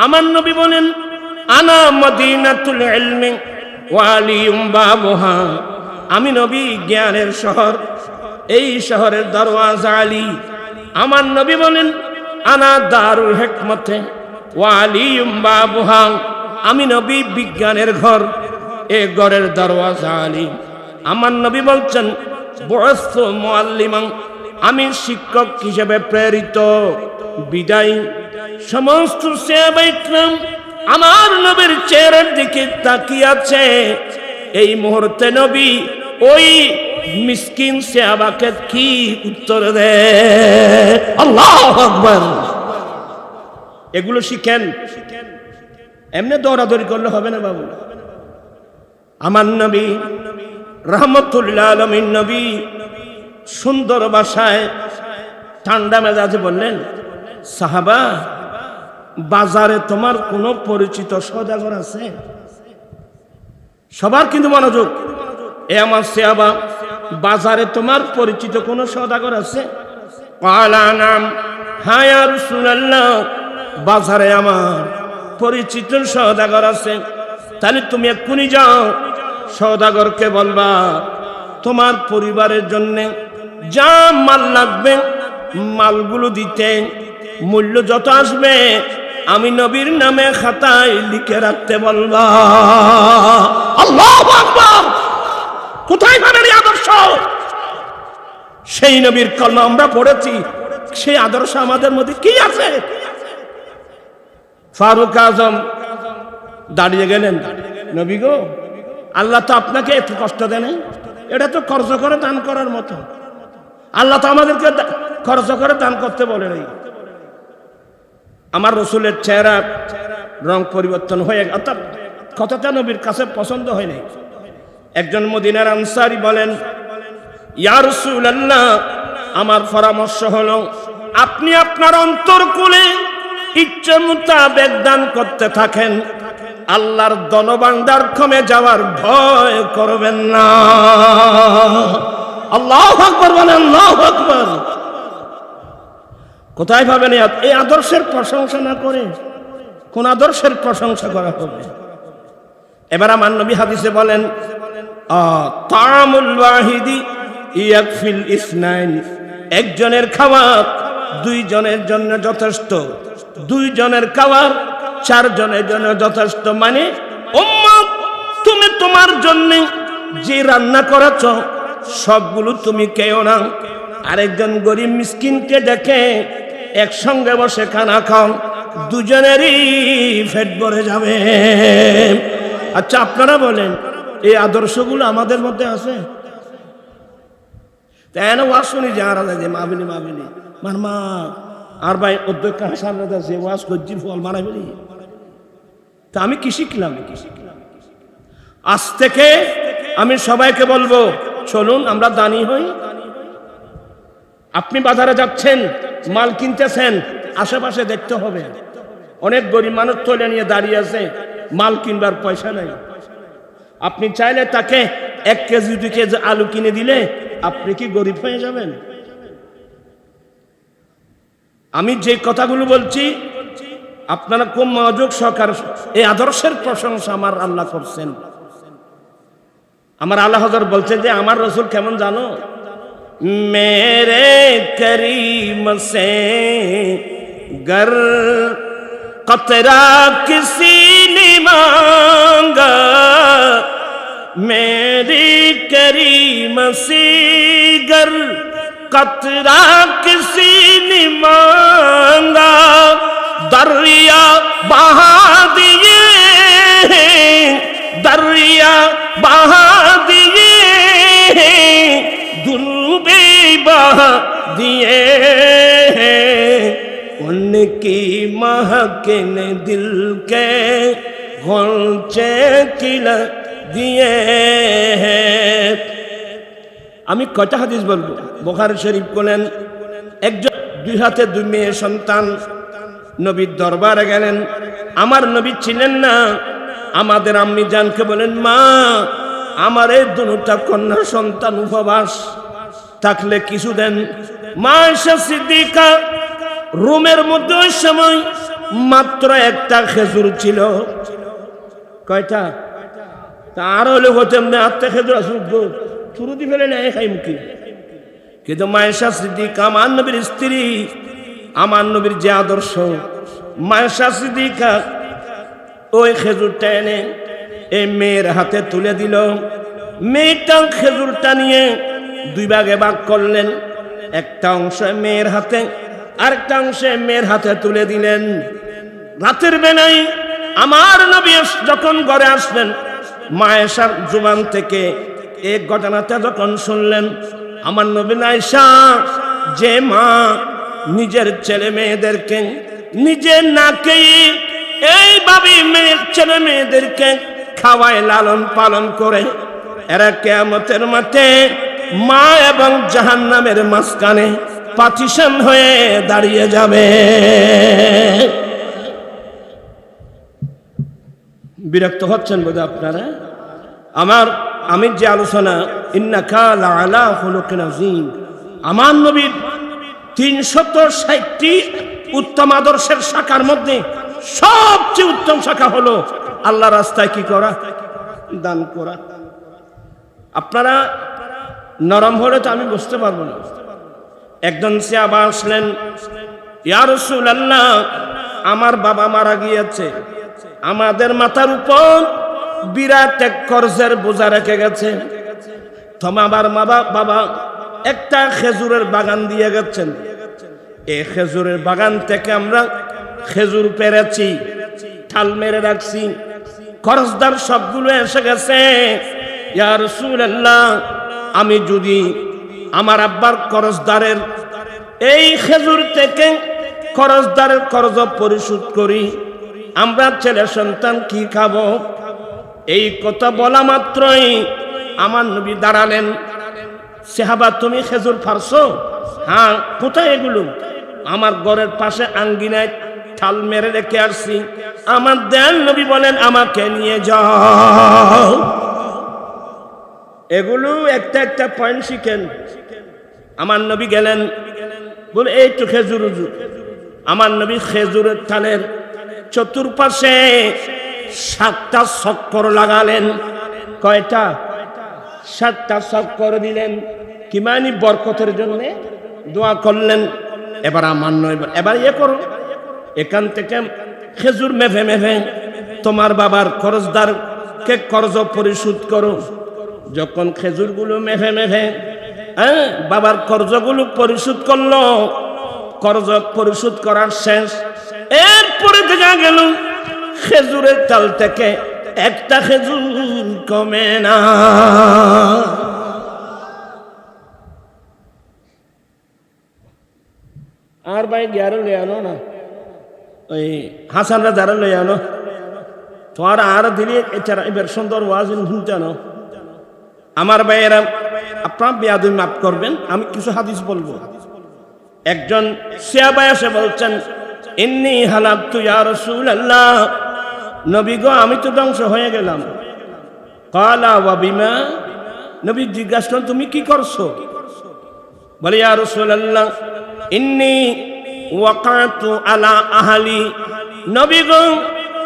আমার নবী বলেন, আনা মদিনাতুল ইলমি ওয়া আলিয়ুম বাবুহা, আমি নবী জ্ঞানের শহর, এই শহরের দরওয়াজা আলী। আমার নবী বলেন, আনা দারুল হিকমতে ওয়া আলিয়ুম বাবুহা, আমি নবী বিজ্ঞানের ঘর, এই ঘরের দরওয়াজা আলী। আমার নবী বলছেন, বুইসতু মুআল্লিমান, আমি শিক্ষক হিসেবে প্রেরিত। বিদায় সমস্ত সাহাবায়ে একরাম আমার নবীর চেহারার দিকে তাকিয়ে আছে। এই মুহূর্তে নবী ওই মিসকিন সাহাবাকে কি উত্তর দেয়? আল্লাহু আকবার। এগুলো শিখেন, এমনি দৌড়াদৌড়ি করলে হবে না বাবু। আমার নবী রহমতুল্লাহ আলামিন নবী সুন্দর ভাষায় ঠান্ডা মেজাজে বললেন, সাহাবা, বাজারে তোমার কোনো পরিচিত সওদাগর আছে? সবার কিন্তু মনোযোগ। এ আমার সাহাবা, বাজারে তোমার পরিচিত কোনো সওদাগর আছে? ক্বালা নাম, হ্যাঁ ইয়া রাসূলুল্লাহ, বাজারে আমার পরিচিত সওদাগর আছে। তাহলে তুমি এক্ষুনি যাও, সওদাগরকে বলবা তোমার পরিবারের জন্য যা মাল লাগবে মালগুলো দিতে, মূল্য যত আসবে আমি নবীর নামে খাতায় লিখে রাখতে বলবা। আল্লাহু আকবার। কোথায় পাবেন এই আদর্শ? সেই নবীর কলমা আমরা পড়েছি, সেই আদর্শ আমাদের মধ্যে কি আছে? ফারুক আজম দাঁড়িয়ে গেলেন, নবী গো, আল্লাহ তো আপনাকে এত কষ্ট দেন, এটা তো খরচ করে দান করার মতো। আল্লাহ তো আমাদেরকে খরচ করে দান করতে বলে নাই। আমার রাসূলের চেহারা রং পরিবর্তন হয়ে, অর্থাৎ কথাটা নবীর কাছে পছন্দ হয় নাই। একজন মদিনার আনসারী বলেন, ইয়া রাসূলুল্লাহ, আমার পরামর্শ হলো আপনি আপনার অন্তরকুলে ইচ্ছা মোতাবেক দান করতে থাকেন, আল্লাহর ধনভাণ্ডার কমে যাওয়ার ভয় করবেন না। আল্লাহু আকবার বলেন, আল্লাহু আকবার। কোথায় পাবেন এই আদর্শের প্রশংসা না করে কোন আদর্শের প্রশংসা করা হবে? এবার আমার নবী হাদিসে বলেন, তা'মুল ওয়াহিদি ইয়াকফিল ইসনাইন, একজনের খাওয়া দুইজনের জন্য যথেষ্ট, দুইজনের খাবার 4 জনের জন্য যথেষ্ট। মানে উম্মত, তুমি তোমার জন্য যে রান্না করেছ সবগুলো তুমি খেও না, আরেকজন গরিব মিসকিনকে দেখে একসঙ্গে বসে খানা খাও, দুজনেরই পেট ভরে যাবে। আচ্ছা আপনারা বলেন, এই আদর্শগুলো আমাদের মধ্যে আছে? তাই না? ওয়াজ শুনি যারা যে মাবিনি মারমা আর ভাই অধ্যক্ষ হাসান রাজা যে ওয়াজ করছি ফল মারা ফেলি। তা আমি কি শিখলাম? আজ থেকে আমি সবাইকে বলবো, চলুন আমরা দানি হই। আপনি বাজারে যাচ্ছেন, মাল কিনতেছেন, আশেপাশে দেখতে হবে অনেক গরিব মানুষ তোলে নিয়ে দাঁড়িয়ে আছে, মাল কিনবার পয়সা নাই। আপনি চাইলে তাকে 1 কেজি 2 কেজি আলু কিনে দিলে আপনি কি গরিব হয়ে যাবেন? আমি যে কথাগুলো বলছি আপনারা খুব মনোযোগ সহকারে, এই আদর্শের প্রশংসা আমার আল্লাহ করছেন। আমার আল্লাহ হযরত বলছেন যে আমার রাসূল কেমন জানো? मेरे करीम से गर कतरा किसी ने मांगा, मेरी करीम से गर कतरा किसी ने मांगा, दरिया बहा दिए, दरिया बहा दिए, बहा दिए, उनकी महक ने दिल के गौचे खिला दिए। আমি কয়টা হাদিস বলবো? বুখারী শরীফ বলেন, একজন 2 হাতে 2 মেয়ে সন্তান নবীর দরবারে গেলেন। আমার নবী ছিলেন না, আমাদের আম্মি জানকে বলেন, মা আমার এই 2টা কন্যা সন্তান উপবাস, থাকলে কিছু দেন। মা আয়েশা সিদ্দিকা রুমের মধ্যে ওই সময় মাত্র 1টা খেজুর ছিল। কয়টা? তার হলে হতেন না, 8টা খেজুর আসুক শুরু দি ফেলে নেয় খাই মুখে। কিন্তু মা আয়েশা সিদ্দিকা আমার নবীর স্ত্রী, আমার নবীর যে আদর্শ, মা আয়েশা সিদ্দিকা ওই খেজুরটা এনে এই মেয়ের হাতে তুলে দিল। মেয়েটা খেজুরটা নিয়ে 2 ভাগে ভাগ করলেন, একটা অংশ মেয়ের হাতে, আরেকটা অংশ মেয়ের হাতে তুলে দিলেন। রাতের বেলায় আমার নবী যখন ঘরে আসলেন, মা আয়েশার জুবান থেকে এই ঘটনাটা যখন শুনলেন, আমার নবী আয়েশা, যে মা নিজের ছেলে মেয়েদেরকে নিজে না খেয়ে এইভাবে ছেলে মেয়েদেরকে খাওয়ায় লালন পালন করে, এরা কিয়ামতের মাঠে মা এবং জাহান্নামের মাঝখানে পার্টিশন হয়ে দাঁড়িয়ে যাবে। বিরক্ত হচ্ছেন বোধহয় আপনারা? আমি যে আলোচনা, ইন্নাকা লাআলা খুলুকিন আযীম, আমার নবীর 360টি উত্তম আদর্শের শাখার মধ্যে সবচেয়ে উত্তম শাখা হলো আল্লাহ রাস্তায় কি করা? দান করা। আপনারা নরম হলে তো আমি বুঝতে পারবো না। একজন সাহাবা আসলেন, ইয়া রাসূলুল্লাহ, আমার বাবা মারা গিয়েছে, আমাদের মাথার উপর বিরাট এক কর্জের বোঝা রেখে গেছে। আমার বাবা একটা খেজুরের বাগান দিয়ে গেছেন, এই খেজুরের বাগান থেকে আমরা খেজুর পেরেছি, ঠাল মেরে রাখছি, কর্জদার সবগুলো এসে গেছে। ইয়া রাসূলুল্লাহ, আমি যদি আমার আব্বার কর্জদারের এই খেজুর থেকে কর্জদারের কর্জ পরিশোধ করি, আমরা ছেলে সন্তান কি খাবো? এই কথা বলা মাত্রই আমার নবী দাঁড়ালেন। সাহাবা, তুমি খেজুর পারছো? হ্যাঁ। কোথায় এগুলো? আমার ঘরের পাশে আঙ্গিনায় ঠাল মেরে রেখে আসছি। আমার দয়াল নবী বলেন, আমাকে নিয়ে যাও। এগুলো একটা একটা পয়েন্ট শিখেন। আমার নবী গেলেন, বলে এই তো খেজুর। আমার নবী খেজুরের ঠালের চতুর্পাশে 7টা চক্কর লাগালেন। কয়টা? 7টা চক্কর দিলেন। কি মানে? বরকতের জন্য দোয়া করলেন। এবার আমার নয়, এবার ইয়ে করো, এখান থেকে খেজুর মেফে মেফে তোমার বাবার কর্জদারকে কর্জ পরিশোধ করো। যখন খেজুরগুলো মেফে মেফে বাবার কর্জগুলো পরিশোধ করলো, কর্জ পরিশোধ করার শেষ, এরপরে দেখা গেল খেজুরের চাল থেকে একটা খেজুর কমে না। আর ভাই গ্যারো লই আনো না, ওই হাসানরা যারা লই আনো, তোমার আর দিলে এছাড়া এবার সুন্দর ওয়াজ শুনতেন। আমার ভাইয়েরা, আপনার বেয়াদবি মাফ করবেন, আমি কিছু হাদিস বলবো। একজন সাহাবা এসে বলছেন, ইন্নী হালাবতু ইয়া রাসূলুল্লাহ, নবী গো আমি তো ধ্বংস হয়ে গেলাম। ক্বালা ওয়া বিমা, নবী জিজ্ঞাসা করলেন তুমি কি করছো? বলে ইয়া রাসূলুল্লাহ ইন্নী ওয়াকাতু আলা আহলি, নবী গো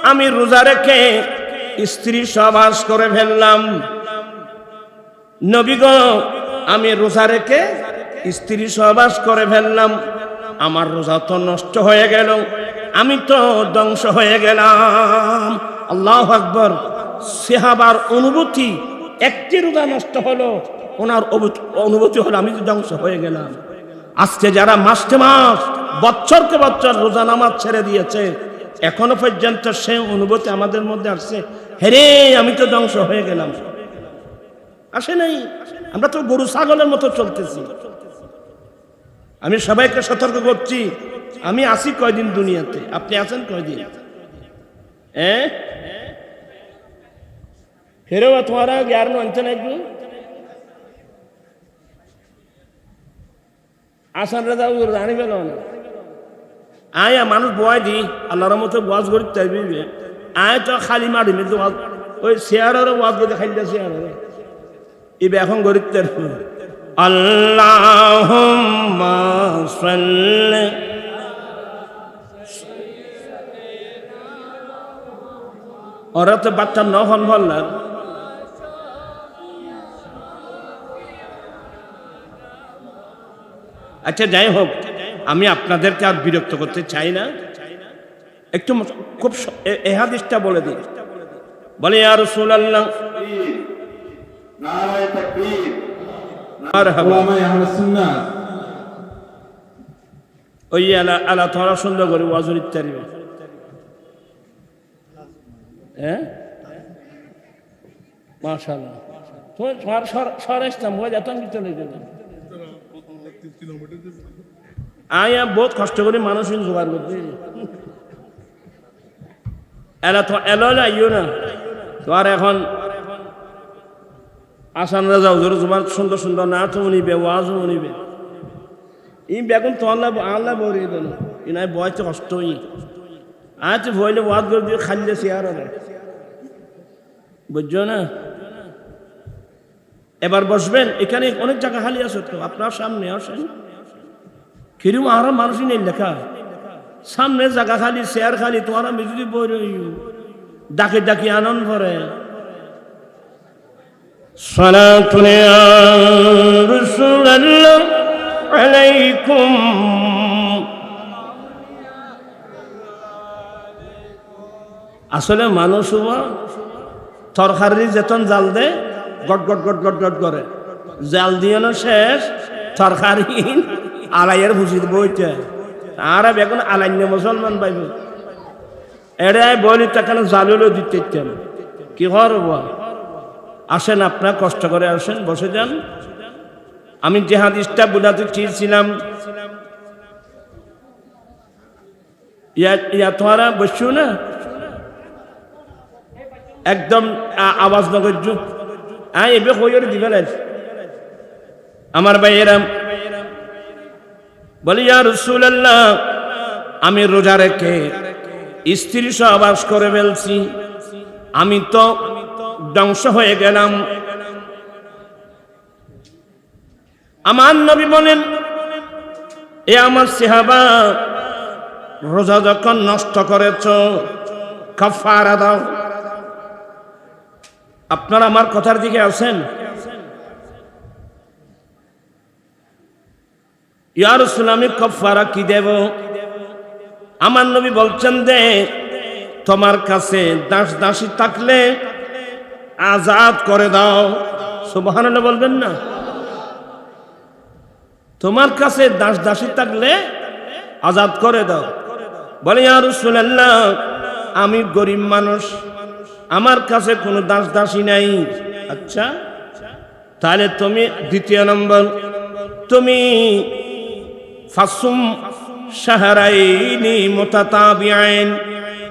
আমি রোজা রেখে স্ত্রী সহবাস করে ফেললাম। নবী গো আমি রোজা রেখে স্ত্রী সহবাস করে ফেললাম, আমার রোজা তো নষ্ট হয়ে গেল, আমি তো ধ্বংস হয়ে গেলাম। আল্লাহু আকবার। সাহাবার অনুভূতি, একটি রোজা নষ্ট হলো, ওনার অনুভূতি হলো আমি তো ধ্বংস হয়ে গেলাম। আজকে যারা মাসকে মাস বছরকে বছর রোজা নামাজ ছেড়ে দিয়েছে, এখনো পর্যন্ত সেই অনুভূতি আমাদের মধ্যে আসছে, হেরে আমি তো ধ্বংস হয়ে গেলাম, আসে নাই। আমরা তো গরু ছাগলের মতো চলতেছি। আমি সবাইকে সতর্ক করছি, আমি আছি কয়দিন দুনিয়াতে, আপনি আছেন কয়দিন? হেরেও তোমারা জ্ঞান আনতে নাকি আসান রাজা জানি পেল না। আয়া মানুষ বয় দি আল্লাহর মতো ওয়াজ করি চাইবি, আয় তো খালি মারি মেয়ে ওই শেয়ারেরও ওয়াজ করতে খাইলে শেয়ারের এবার এখন গরিব আল্লাহুম্মা সাল্লি, ওরা তো বাচ্চা নহন বললাম। আচ্ছা যাই হোক, আমি আপনাদেরকে আর বিরক্ত করতে চাই না, একটু খুব এই হাদিসটা বলে দিই। বলে ইয়া রাসূলুল্লাহ, নারায়ে তাকবীর, মারহাবা, আহলে সুন্নাহ, ওই আলা তোরা সুন্দর করে ওয়াজ ইত্যাদি। মাশাআল্লাহ, তোমার সরেস্তাম হয়ে যেত আমি চলে গেলাম। আয়া বহুত কষ্ট করে মানুষ জোগাড় করতে, এলা তো এলো আইও না তোমার এখন আসান রাজা হুজুর তোমার সুন্দর সুন্দর নাচও উনিবে, ওয়াজও উনিবে, ই বেগুন তো আল্লাহ বরিয়ে দেন, ই নাই বয়সে কষ্ট ই আজ ভইলে ওয়াজ করে দিয়ে খাইলে শেয়ার হবে, বুঝছো না? এবার বসবেন, এখানে অনেক জায়গা খালি আছে তো, আপনার সামনে আসেন। কিরম আরো মানুষই নেই লেখা, সামনে জায়গা খালি, শেয়ার খালি, তোমার আমি যদি বই ডাকি ডাকি আনন্দ ভরে। সালাতুন ইয়া রাসূলুল্লাহ আলাইকুম, আসলে মানুষ তরকারি যেতন জাল দে গট গট গট গট গট করে, জাল দিয়ে শেষ তরকারি আলাইয়ের ভুষি বইতে, আর এখন আলাইন্য মুসলমান পাইব এরাই বলি তাকে জালুলো দিতে কি করব? আসেন, আপনার কষ্ট করে আসেন, বসে যান। আমি যে হাদিসটা বোঝাতে চেয়েছিলাম, ইয়া তোরা বসছো না, একদম আওয়াজ নগর্য এবে হয়ে দিবেন। আমার ভাইয়েরাম বলি ইয়া রাসূলুল্লাহ, আমি রোজা রেখে স্ত্রী সহবাস করে ফেলছি, আমি তো ধ্বংস হয়ে গেলাম। আমার নবী বলেন, এ আমার সাহাবা, রোজা যখন নষ্ট করেছ কাফারা দাও। আপনারা আমার কথার দিকে আছেন? ইয়া রাসূল আমি কাফারা কি দেব? আমার নবী বলছেন দে তোমার কাছে দাস দাসী থাকলে আজাদ করে দাও। সুবহানাল্লাহ বলবেন না? তোমার কাছে দাস দাসী থাকলে আজাদ করে দাও। বলে ইয়া রাসূলুল্লাহ আমি গরিব মানুষ, আমার কাছে কোনো দাস দাসী নাই। আচ্ছা তাহলে তুমি দ্বিতীয় নম্বর তুমি ফাসুম শাহরাইনি মুতাতাবিআইন,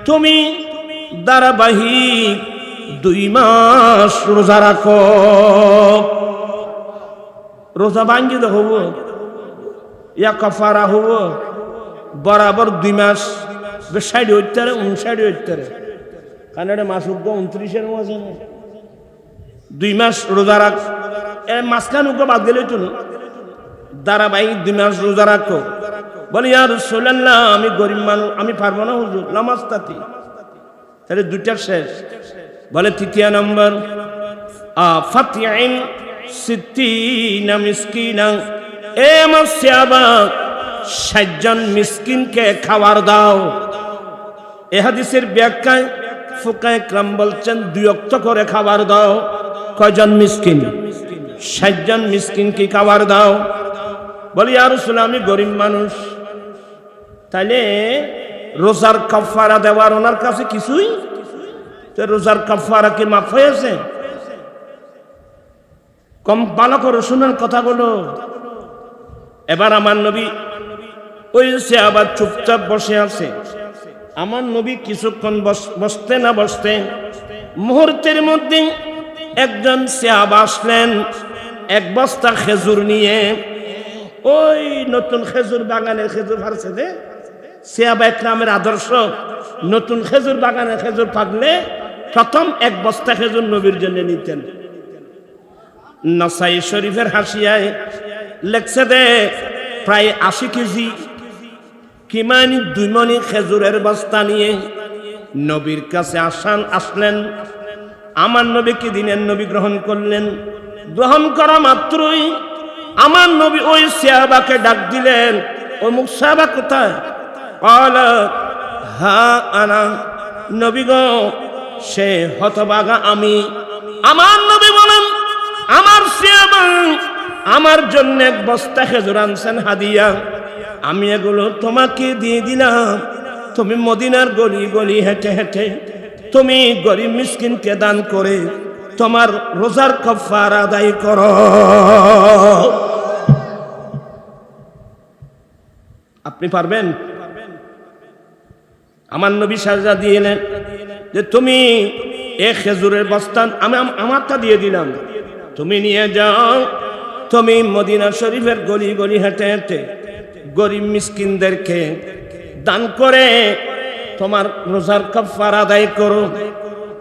তুমি ধারাবাহিক 2 মাস রোজা রাখো। রোজা ভাঙ্গি তো হবো ইয়া কাফারা হবো বরাবর 2 মাস 60 হইতে 59 হইতে কারণ এটা মাস 29-এর মাঝে 2 মাস রোজা রাখ। মাঝখান বাদ গেলে তো ধারাবাহিক 2 মাস রোজা রাখো। বলে ইয়া রাসূলুল্লাহ আমি গরিব মানুষ, আমি পারবো না হুজুর, নামাজ তাতি। তাহলে 2টা শেষ। বলে তৃতীয় নম্বর ফাতিআইন 60 মিসকিনা, এ আমার সাহাবা 60 জন মিসকিনকে খাবার দাও। এ হাদিসের ব্যাখ্যায় ফুকায়ে কেরাম বলছেন 2 ওয়াক্ত করে খাবার দাও। কয়জন মিসকিন? 60 জন মিসকিনকে খাবার দাও। বলি ইয়া রাসূল আমি গরিব মানুষ, তাইলে রোজার কাফারা দেওয়ার ওনার কাছে কিছুই? তো রোজার কাফারা কি মাফ হয়েছে? কম ভালো করে শুনেন কথাগুলো। এবার আমার নবী ওই সে আবার চুপচাপ বসে আছে। আমার নবী কিছুক্ষণ বসতে না বসতে মুহূর্তের মধ্যে একজন সাহাবা আসলেন 1 বস্তা খেজুর নিয়ে। ওই নতুন খেজুর বাগানের খেজুর ফারছে দে সাহাবা একরামের আদর্শ, নতুন খেজুর বাগানের খেজুর পাকলে প্রথম 1 বস্তা খেজুর নবীর জন্য নিতেন। নাসাই শরীফের হাসিয়ায় লেখছে দে প্রায় 80 কেজি কিমানি 2 মণি খেজুরের বস্তা নিয়ে নবীর কাছে আসলেন। আমার নবীকে দিনের নবী গ্রহণ করলেন। গ্রহণ করা মাত্রই আমার নবী ওই সাহাবাকে ডাক দিলেন। অমুক সাহাবা কোথায়? ক্বালা হা আনা, নবী গো সে হতভাগা আমি। আমার নবী বলেন আমার সাহাবা আমার জন্য 1 বস্তা খেজুর আনছেন হাদিয়া, আমি এগুলো তোমাকে দিয়ে দিলাম। তুমি মদিনার গলি গলি হেঁটে হেঁটে তুমি গরিব মিসকিনকে দান করে তোমার রোজার কাফারা আদায় করো। আপনি পারবেন? আমার নবী সাজা দিলেন যে তুমি এই খেজুরের বস্তা আমি আমারটা দিয়ে দিলাম, তুমি নিয়ে যাও, তুমি মদিনা শরীফের গলি গলি হেঁটে হেঁটে গরিব মিসকিনদেরকে দান করে তোমার রোজার কাফারা আদায় করো।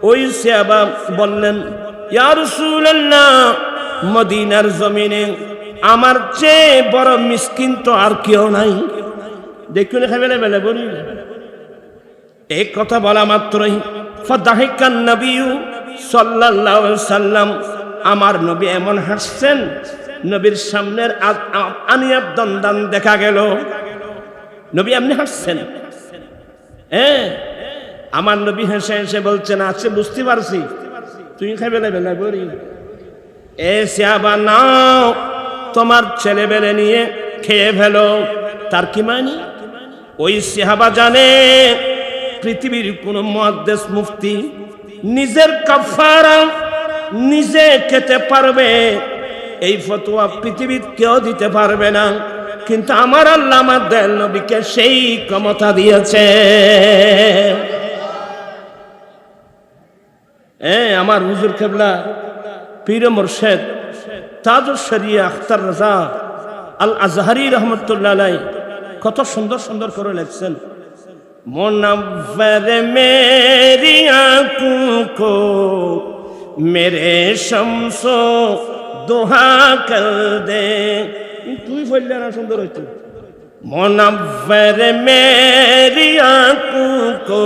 ওই সাহাবা বললেন ইয়া রাসূলুল্লাহ মদিনার জমিনে আমার চেয়ে বড় মিসকিন তো আর কেউ নাই। দেখুন এখানে বেলা বলি এই কথা বলা মাত্রই ফাদাহিকান নবী সাল্লাল্লাহু আলাইহি সাল্লাম, আমার নবী এমন হাসছেন নবীর সামনের আনিয়াত দন্দান দেখা গেল। নবী এমনি হাসছেন। আমার নবী হেসে হেসে বলছেন আচ্ছা বুঝতে পারছি তুই খাইবে না বলি এ সাহাবা নাও তোমার ছেলেবেলে নিয়ে খেয়ে ফেলো। তার কি মানি? ওই সাহাবা জানে পৃথিবীর কোন মুহাদ্দিস মুফতি নিজের কাফারা নিজে খেতে পারবে এই ফতোয়া পৃথিবীর কেউ দিতে পারবে না, কিন্তু আমার আল্লাহ আমার দয়াল নবীকে সেই ক্ষমতা দিয়েছে। আমার হুজুর কেবলা পীর মুর্শিদ তাজুশ শরিয়া আখতার রাজা আল আজহারি রহমতুল্লাহ আলাইহি কত সুন্দর সুন্দর করে লিখছেন, মুনव्वर मेरी आंखों को मेरे शम्सो दुहा कर दे। তুই বললে না সুন্দর হইতো, मुनव्वर मेरी आंखों को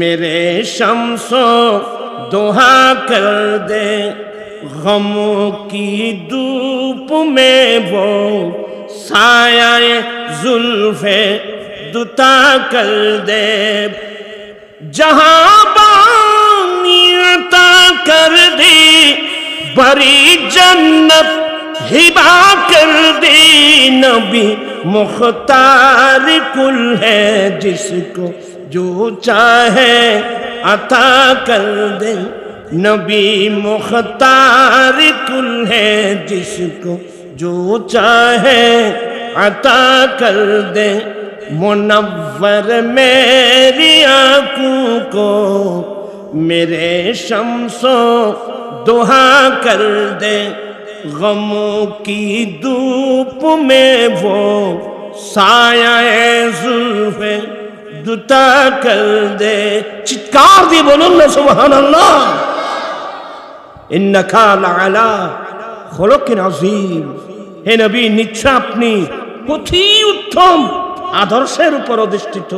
मेरे शम्सो दुहा कर दे, गमों की धूप में वो साया जुल्फे दुता कर दे जहां बानियता कर दे बड़ी जन्नत हिबा कर दे नबी मुख्तार कुल है जिसको जो चाहे अता कर दे नबी मुख्तार कुल है जिसको जो चाहे अता कर दे मुनव्वर मेरी आंखों को मेरे शम्सो दुहा कर दे गमों की धूप में वो साया जुल्फे दुता कर दे चित्कार दी बोलून ना सुभान अल्लाह इन्नका लअला खुलुकिन अज़ीम हे नबी निश्चय আপনি অতি উত্তম আদর্শের উপর অধিষ্ঠিত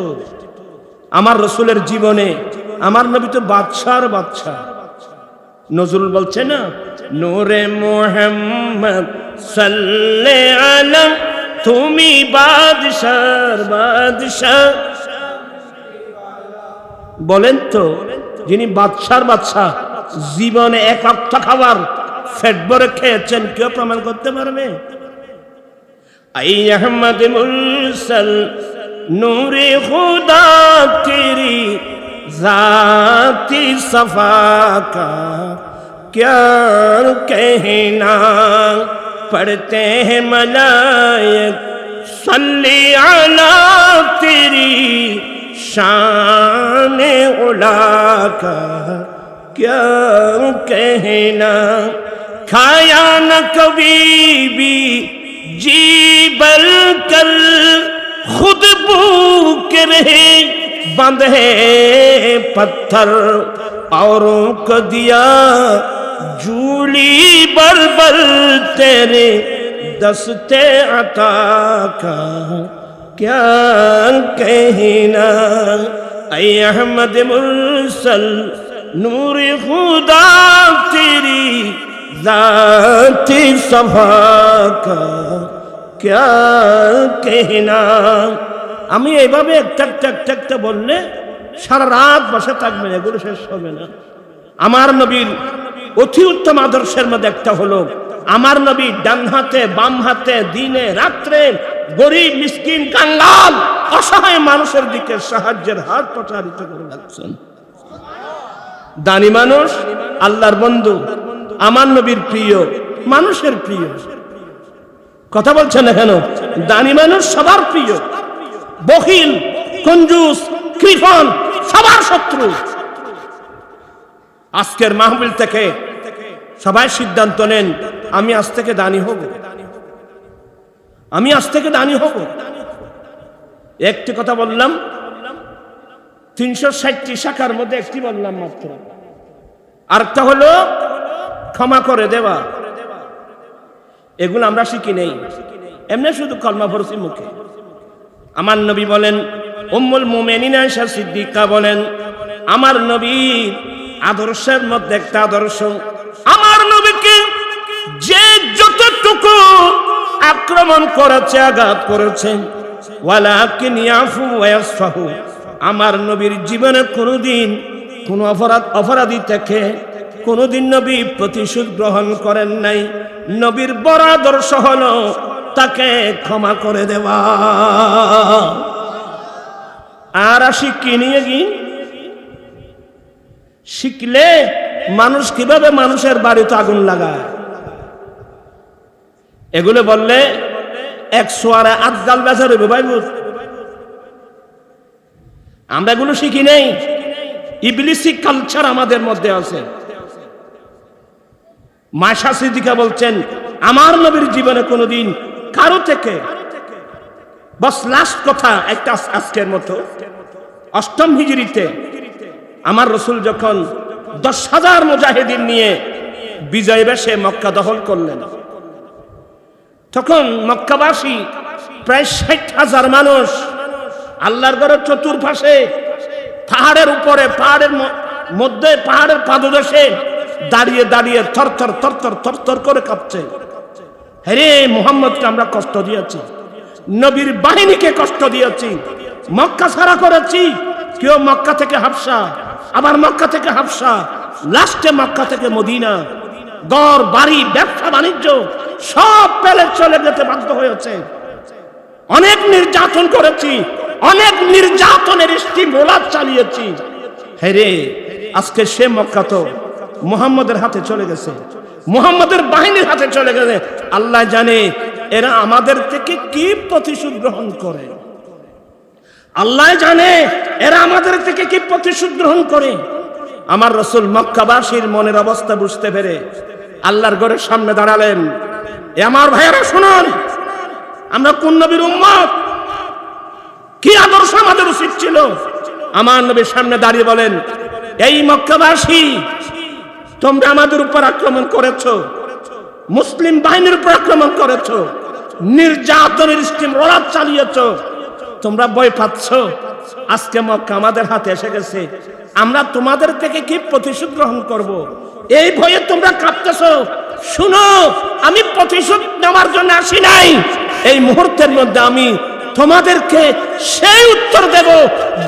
আমার রাসূলের জীবনে আমার নবী তো বাদশার বাদশা নজরুল বলছে না নূরে মুহাম্মদ সাল্লাল্লাহু আলা তুমি বাদশার বাদশা বলেন তো যিনি বাদশার বাদশা জীবনে এক ওয়াক্ত খাবার পেট ভরে খেয়েছেন কেউ প্রমাণ করতে পারবে आई अहमद मुरसल नूरे खुदा तेरी जाती सफा का क्या कहना पढ़ते हैं मलाइक सल्ली अला तेरी शान उला का क्या कहना खाया न कभी भी जी बल कर खुद भूख रहे बंद है पत्थर औरों को दिया जूली बरबर तेरे दस्ते अता का क्या कहना ऐ अहमद मुरसल नूर खुदा तेरी जाती सफा का क्या कहना আমি এইভাবে একটা বললে সারা রাত বসে থাকবেন এগুলো শেষ হবে না আমার নবীর অতি উত্তম আদর্শের মধ্যে একটা হলো আমার নবী ডান হাতে বাম হাতে দিনে রাত্রে গরিব মিসকিন কাঙ্গাল অসহায় মানুষের দিকে সাহায্যের হাত প্রসারিত করে রাখছেন দানি মানুষ আল্লাহর বন্ধু আমার নবীর প্রিয় মানুষের প্রিয় কথা বলছেন না কেন দানি মানুষ সবার প্রিয় বখিল কঞ্জুস কৃপণ সবার শত্রু আজকের মাহফিল থেকে সবাই সিদ্ধান্ত নেন আমি আজ থেকে দানি হব আমি আজ থেকে দানি হব একটি কথা বললাম 360টি শাখার মধ্যে একটি বললাম মাত্র আরেকটা হলো ক্ষমা করে দেওয়া এগুলো আমরা শিখি নেই এমনি শুধু কলমা পড়ছি মুখে আমার নবী বলেন উম্মুল মুমিনিন আয়েশা সিদ্দিকা বলেন আমার নবীর আদর্শের মধ্যে একটা আদর্শ আমার নবীকে যে যতটুকু আক্রমণ করেছে আঘাত করেছে ওয়ালাকিন ইয়াফু ওয়া ইয়াসফাহু আমার নবীর জীবনে কোনোদিন কোন অপরাধী থেকে কোনোদিন নবী প্রতিশোধ গ্রহণ করেন নাই নবীর বড় আদর্শ হলো তাকে ক্ষমা করে দেওয়া আর শিখি নিয়ে কি শিখলে মানুষ কিভাবে মানুষের বাড়িতে আগুন লাগায় এগুলো বললে 100 আজকাল বেচার হইবে ভাই আমরা এগুলো শিখি নেই ইবলিসি কালচার আমাদের মধ্যে আছে মাশা সিদ্দিকা বলছেন আমার নবীর জীবনে কোনোদিন কারো থেকে বস লাস্ট কথা একটা আজকের মতো 8ম হিজরিতে আমার রাসূল যখন 10,000 মুজাহিদিন নিয়ে বিজয় বেশে মক্কা দখল করলেন তখন মক্কাবাসী প্রায় 60,000 মানুষ আল্লাহর ঘরের চতুর্পাশে পাহাড়ের উপরে পাহাড়ের মধ্যে পাহাড়ের পাদদেশে দাঁড়িয়ে দাঁড়িয়ে থরথর থরথর থরথর করে কাঁপছে। হ্যাঁ রে মুহাম্মদকে আমরা কষ্ট দিয়েছি, নবীর বাহিনীকে কষ্ট দিয়েছি, মক্কা ছাড়া করেছি। কেউ মক্কা থেকে হাবশা, আবার মক্কা থেকে হাবশা, লাস্টে মক্কা থেকে মদিনা। ঘর বাড়ি ব্যবসা বাণিজ্য সব পেলে চলে যেতে বাধ্য হয়েছে। অনেক নির্যাতন করেছি, অনেক নির্যাতনের স্টিমুলার চালিয়েছি। হেরে আজকে সে মক্কা তো মুহাম্মদের হাতে চলে গেছে, মুহাম্মদের বাহিনীর হাতে চলে গেছে। আল্লাহ জানে এরা আমাদের থেকে কি প্রতিশোধ গ্রহণ করে, আল্লাহ জানে এরা আমাদের থেকে কি প্রতিশোধ গ্রহণ করে। আমার রাসূল মক্কাবাসীর মনের অবস্থা বুঝতে পেরে আল্লাহর ঘরের সামনে দাঁড়ালেন। এ আমার ভাইয়েরা শুনুন, আমরা কোন নবীর উম্মত, কি আদর্শ আমাদের উচিত ছিল। আমার নবীর সামনে দাঁড়িয়ে বলেন, এই মক্কাবাসী তোমরা আমাদের উপর আক্রমণ করেছো, মুসলিম বাহিনীর উপর আক্রমণ করেছো, নির্যাতনের স্টিম রোলার চালিয়েছো, তোমরা ভয় পাচ্ছ। আজকে মক্কা আমাদের হাতে এসে গেছে, আমরা তোমাদের থেকে কি প্রতিশোধ গ্রহণ করব, এই ভয়ে তোমরা কাঁপতেছো। শুনো, আমি প্রতিশোধ নেওয়ার জন্য আসি নাই। এই মুহূর্তের মধ্যে আমি তোমাদেরকে সেই উত্তর দেব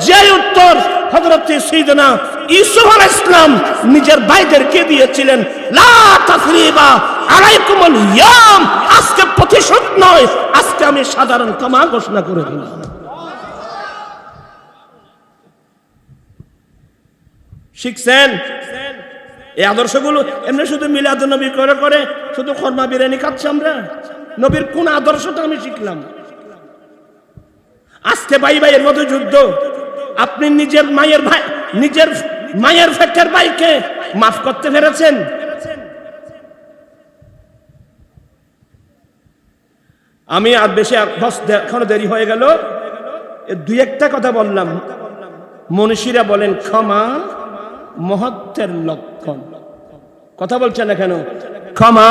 যে উত্তর হযরত সাইয়েদনা ইউসুফ আলাইহিস সালাম নিজের ভাইদেরকে দিয়েছিলেন। লা তাসরিবা আলাইকুমুল ইয়াম, আজকে প্রতিশোধ নয়, আজকে আমি সাধারণ ক্ষমা ঘোষণা করে দিলাম। শিখছেন এই আদর্শগুলো? এমনি শুধু মিলাদুন নবী করে করে শুধু খরমা বিরিয়ানি খাচ্ছি আমরা? নবীর কোন আদর্শটা আমি শিখলাম? আজকে ভাই ভাইয়ের মধ্যে যুদ্ধ। আপনি নিজের মায়ের ফেকের ভাইকে মাফ করতে পেরেছেন? আমি আর বেশি এখনো দেরি হয়ে গেল, দুই একটা কথা বললাম। মনীষীরা বলেন ক্ষমা মহত্বের লক্ষণ। কথা বলছেন না কেন? ক্ষমা,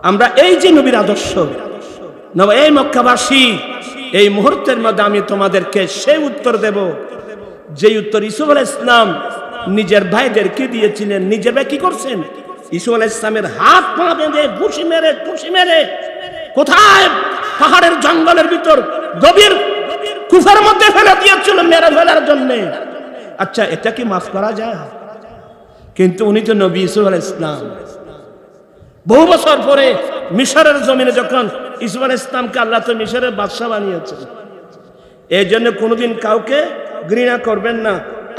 আমরা এই যে নবীর আদর্শ, এই মক্কাবাসী, এই মুহূর্তের মধ্যে আমি তোমাদেরকে সেই উত্তর দেব যে উত্তর ইউসুফ আলাইহিস সালাম নিজের ভাইদেরকে দিয়েছিলেন। নিজের ভাই কি করছেন? ইউসুফ আলাইহিস সালামের হাত পা বেঁধে ঘুষি মেরে কোথায়? পাহাড়ের জঙ্গলের ভিতর গভীর কুফার মধ্যে ফেলে দিয়েছিল মেরে ফেলার জন্য। আচ্ছা, এটা কি মাফ করা যায়? কিন্তু উনি তো নবী ইউসুফ আলাইহিস সালাম। বহু বছর পরে মিশরের জমিনে যখন ইউসুফ আলাইহিস সালামকে আল্লাহ তো মিশরের বাদশা বানিয়েছেন, এই জন্য কোনোদিন কাউকে ঘৃণা করবেন না।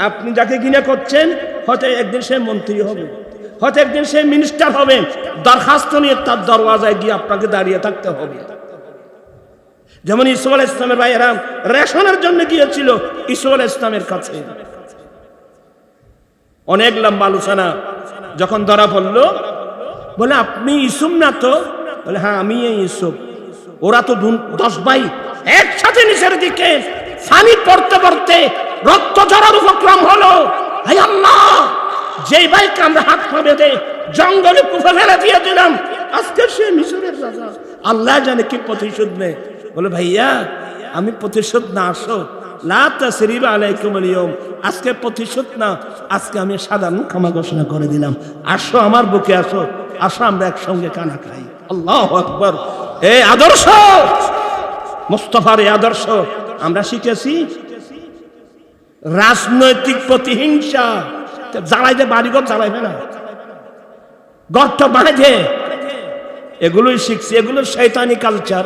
আপনি যাকে ঘৃণা করছেন হয়তো একদিন সে মন্ত্রী হবে, হয়তো একদিন সে মিনিস্টার হবে। দরখাস্ত নিয়ে তার দরওয়াজায় গিয়ে আপনাকে দাঁড়িয়ে থাকতে হবে। যেমন ইউসুফ আলাইহিস সালামের ভাইয়েরা রেশনের জন্য গিয়েছিল ইউসুফ আলাইহিস সালামের কাছে। অনেক লম্বা আলোচনা। যখন ধরা পড়লো, বলে আপনি ইউসুফ না তো? বলে হ্যাঁ, আমি এই ইউসুফ। ওরা তো 10 ভাই একসাথে নিচের দিকে পানি পড়তে পড়তে রক্ত ঝরার উপক্রম হলো। হায় আল্লাহ, যেই ভাইকে আমরা হাত পা বেঁধে জঙ্গলে কুফে ফেলে দিয়ে দিলাম, আজকে সে মিশরের রাজা। আল্লাহ জানে কি প্রতিশোধ নেই। বলে ভাইয়া, আমি প্রতিশোধ না, আসো, লা তাসরিবা আলাইকুমুল ইয়াউম, আজকে প্রতিশোধ না, আজকে আমি সাধারণ ক্ষমা ঘোষণা করে দিলাম। আসো আমার বুকে, আসো, আসো আমরা একসঙ্গে কানা খাই। আল্লাহু আকবার। এই আদর্শ, মুস্তাফার এই আদর্শ আমরা শিখেছি। রাজনৈতিক প্রতিহিংসা, জ্বালাইতে বাড়িঘর জ্বালাইবে না, গর্ত বাঁধে, এগুলোই শিখছি। এগুলো শয়তানি কালচার,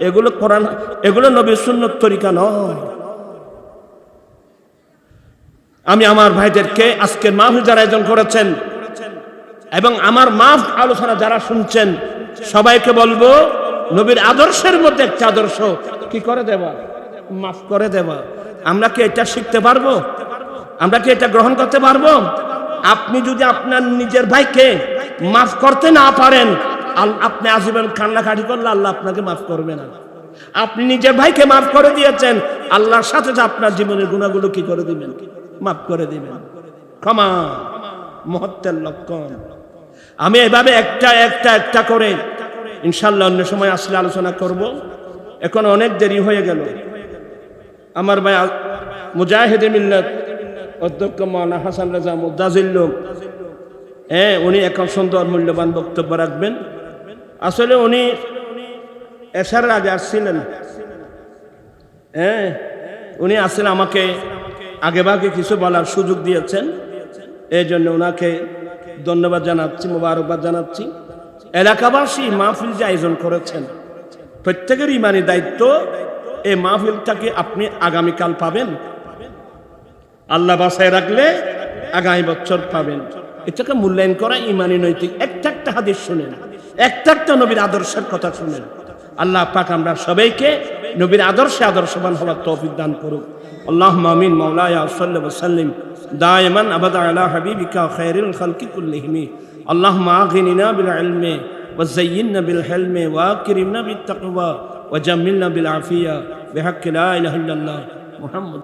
এগুলো কোরআন, এগুলো নবীর সুন্নাত তরিকা নয়। আমি আমার ভাইদেরকে আজকে মাহফিল যারা আয়োজন করেছেন এবং আমার মাফ আলোচনা যারা শুনছেন, সবাইকে বলবো নবীর আদর্শের মধ্যে একটা আদর্শ কি করে দেওয়া, মাফ করে দেওয়া। আমরা কি এটা শিখতে পারবো? আমরা কি এটা গ্রহণ করতে পারবো? আপনি যদি আপনার নিজের ভাইকে মাফ করতে না পারেন, আপনি আজীবন কান্নাকাটি করলে আল্লাহ আপনাকে মাফ করবে না। আপনি নিজের ভাইকে মাফ করে দিয়েছেন, আল্লাহর সাথে যে আপনার জীবনের গুনাহগুলো কি করে দিবেন, মাফ করে দিবেন। ক্ষমা মহত্বের লক্ষণ। আমি এভাবে একটা করে ইনশাআল্লাহ অন্য সময় আসলে আলোচনা করব। এখন অনেক দেরি হয়ে গেল। আমার ভাই মুজাহিদে মিল্লাত অধ্যক্ষ মাওলানা হাসান রাজা মুদাজিল্লু, উনি এখন সুন্দর মূল্যবান বক্তব্য রাখবেন। আসলে উনি এশার আগে আসছিলেন, হ্যাঁ উনি আসেন, আমাকে আগে ভাগে কিছু বলার সুযোগ দিয়েছেন, এই জন্য ওনাকে ধন্যবাদ জানাচ্ছি, মোবারকবাদ জানাচ্ছি। এলাকাবাসী মাহফিল যে আয়োজন করেছেন, প্রত্যেকের ইমানি দায়িত্ব এই মাহফিলটাকে আপনি আগামীকাল পাবেন, আল্লাহ বাসায় রাখলে আগামী বছর পাবেন। এটাকে মূল্যায়ন করা ইমানি নৈতিক। একটা হাদিস শুনেন, একটা নবীর আদর্শের কথা শুনেন। আল্লাহ পাক আমরা সবাইকে নবীর আদর্শে আদর্শবান হওয়ার তৌফিক দান করুক। আল্লাহুম্মা আমিন। মাওলায়া সাল্লি ওয়া সাল্লিম দাইমান আবাদা আলা হাবিবিকা খায়রিল খালকি কুল্লিহিম। আল্লাহুম্মা আগনিনা বিল ইলমি ওয়া যায়্যিননা বিল হিলমি ওয়া আকরিমনা বিত তাকওয়া ওয়া জাম্মিলনা বিল আফিয়া বিহাক্কি লা ইলাহা ইল্লাল্লাহ মুহাম্মদ।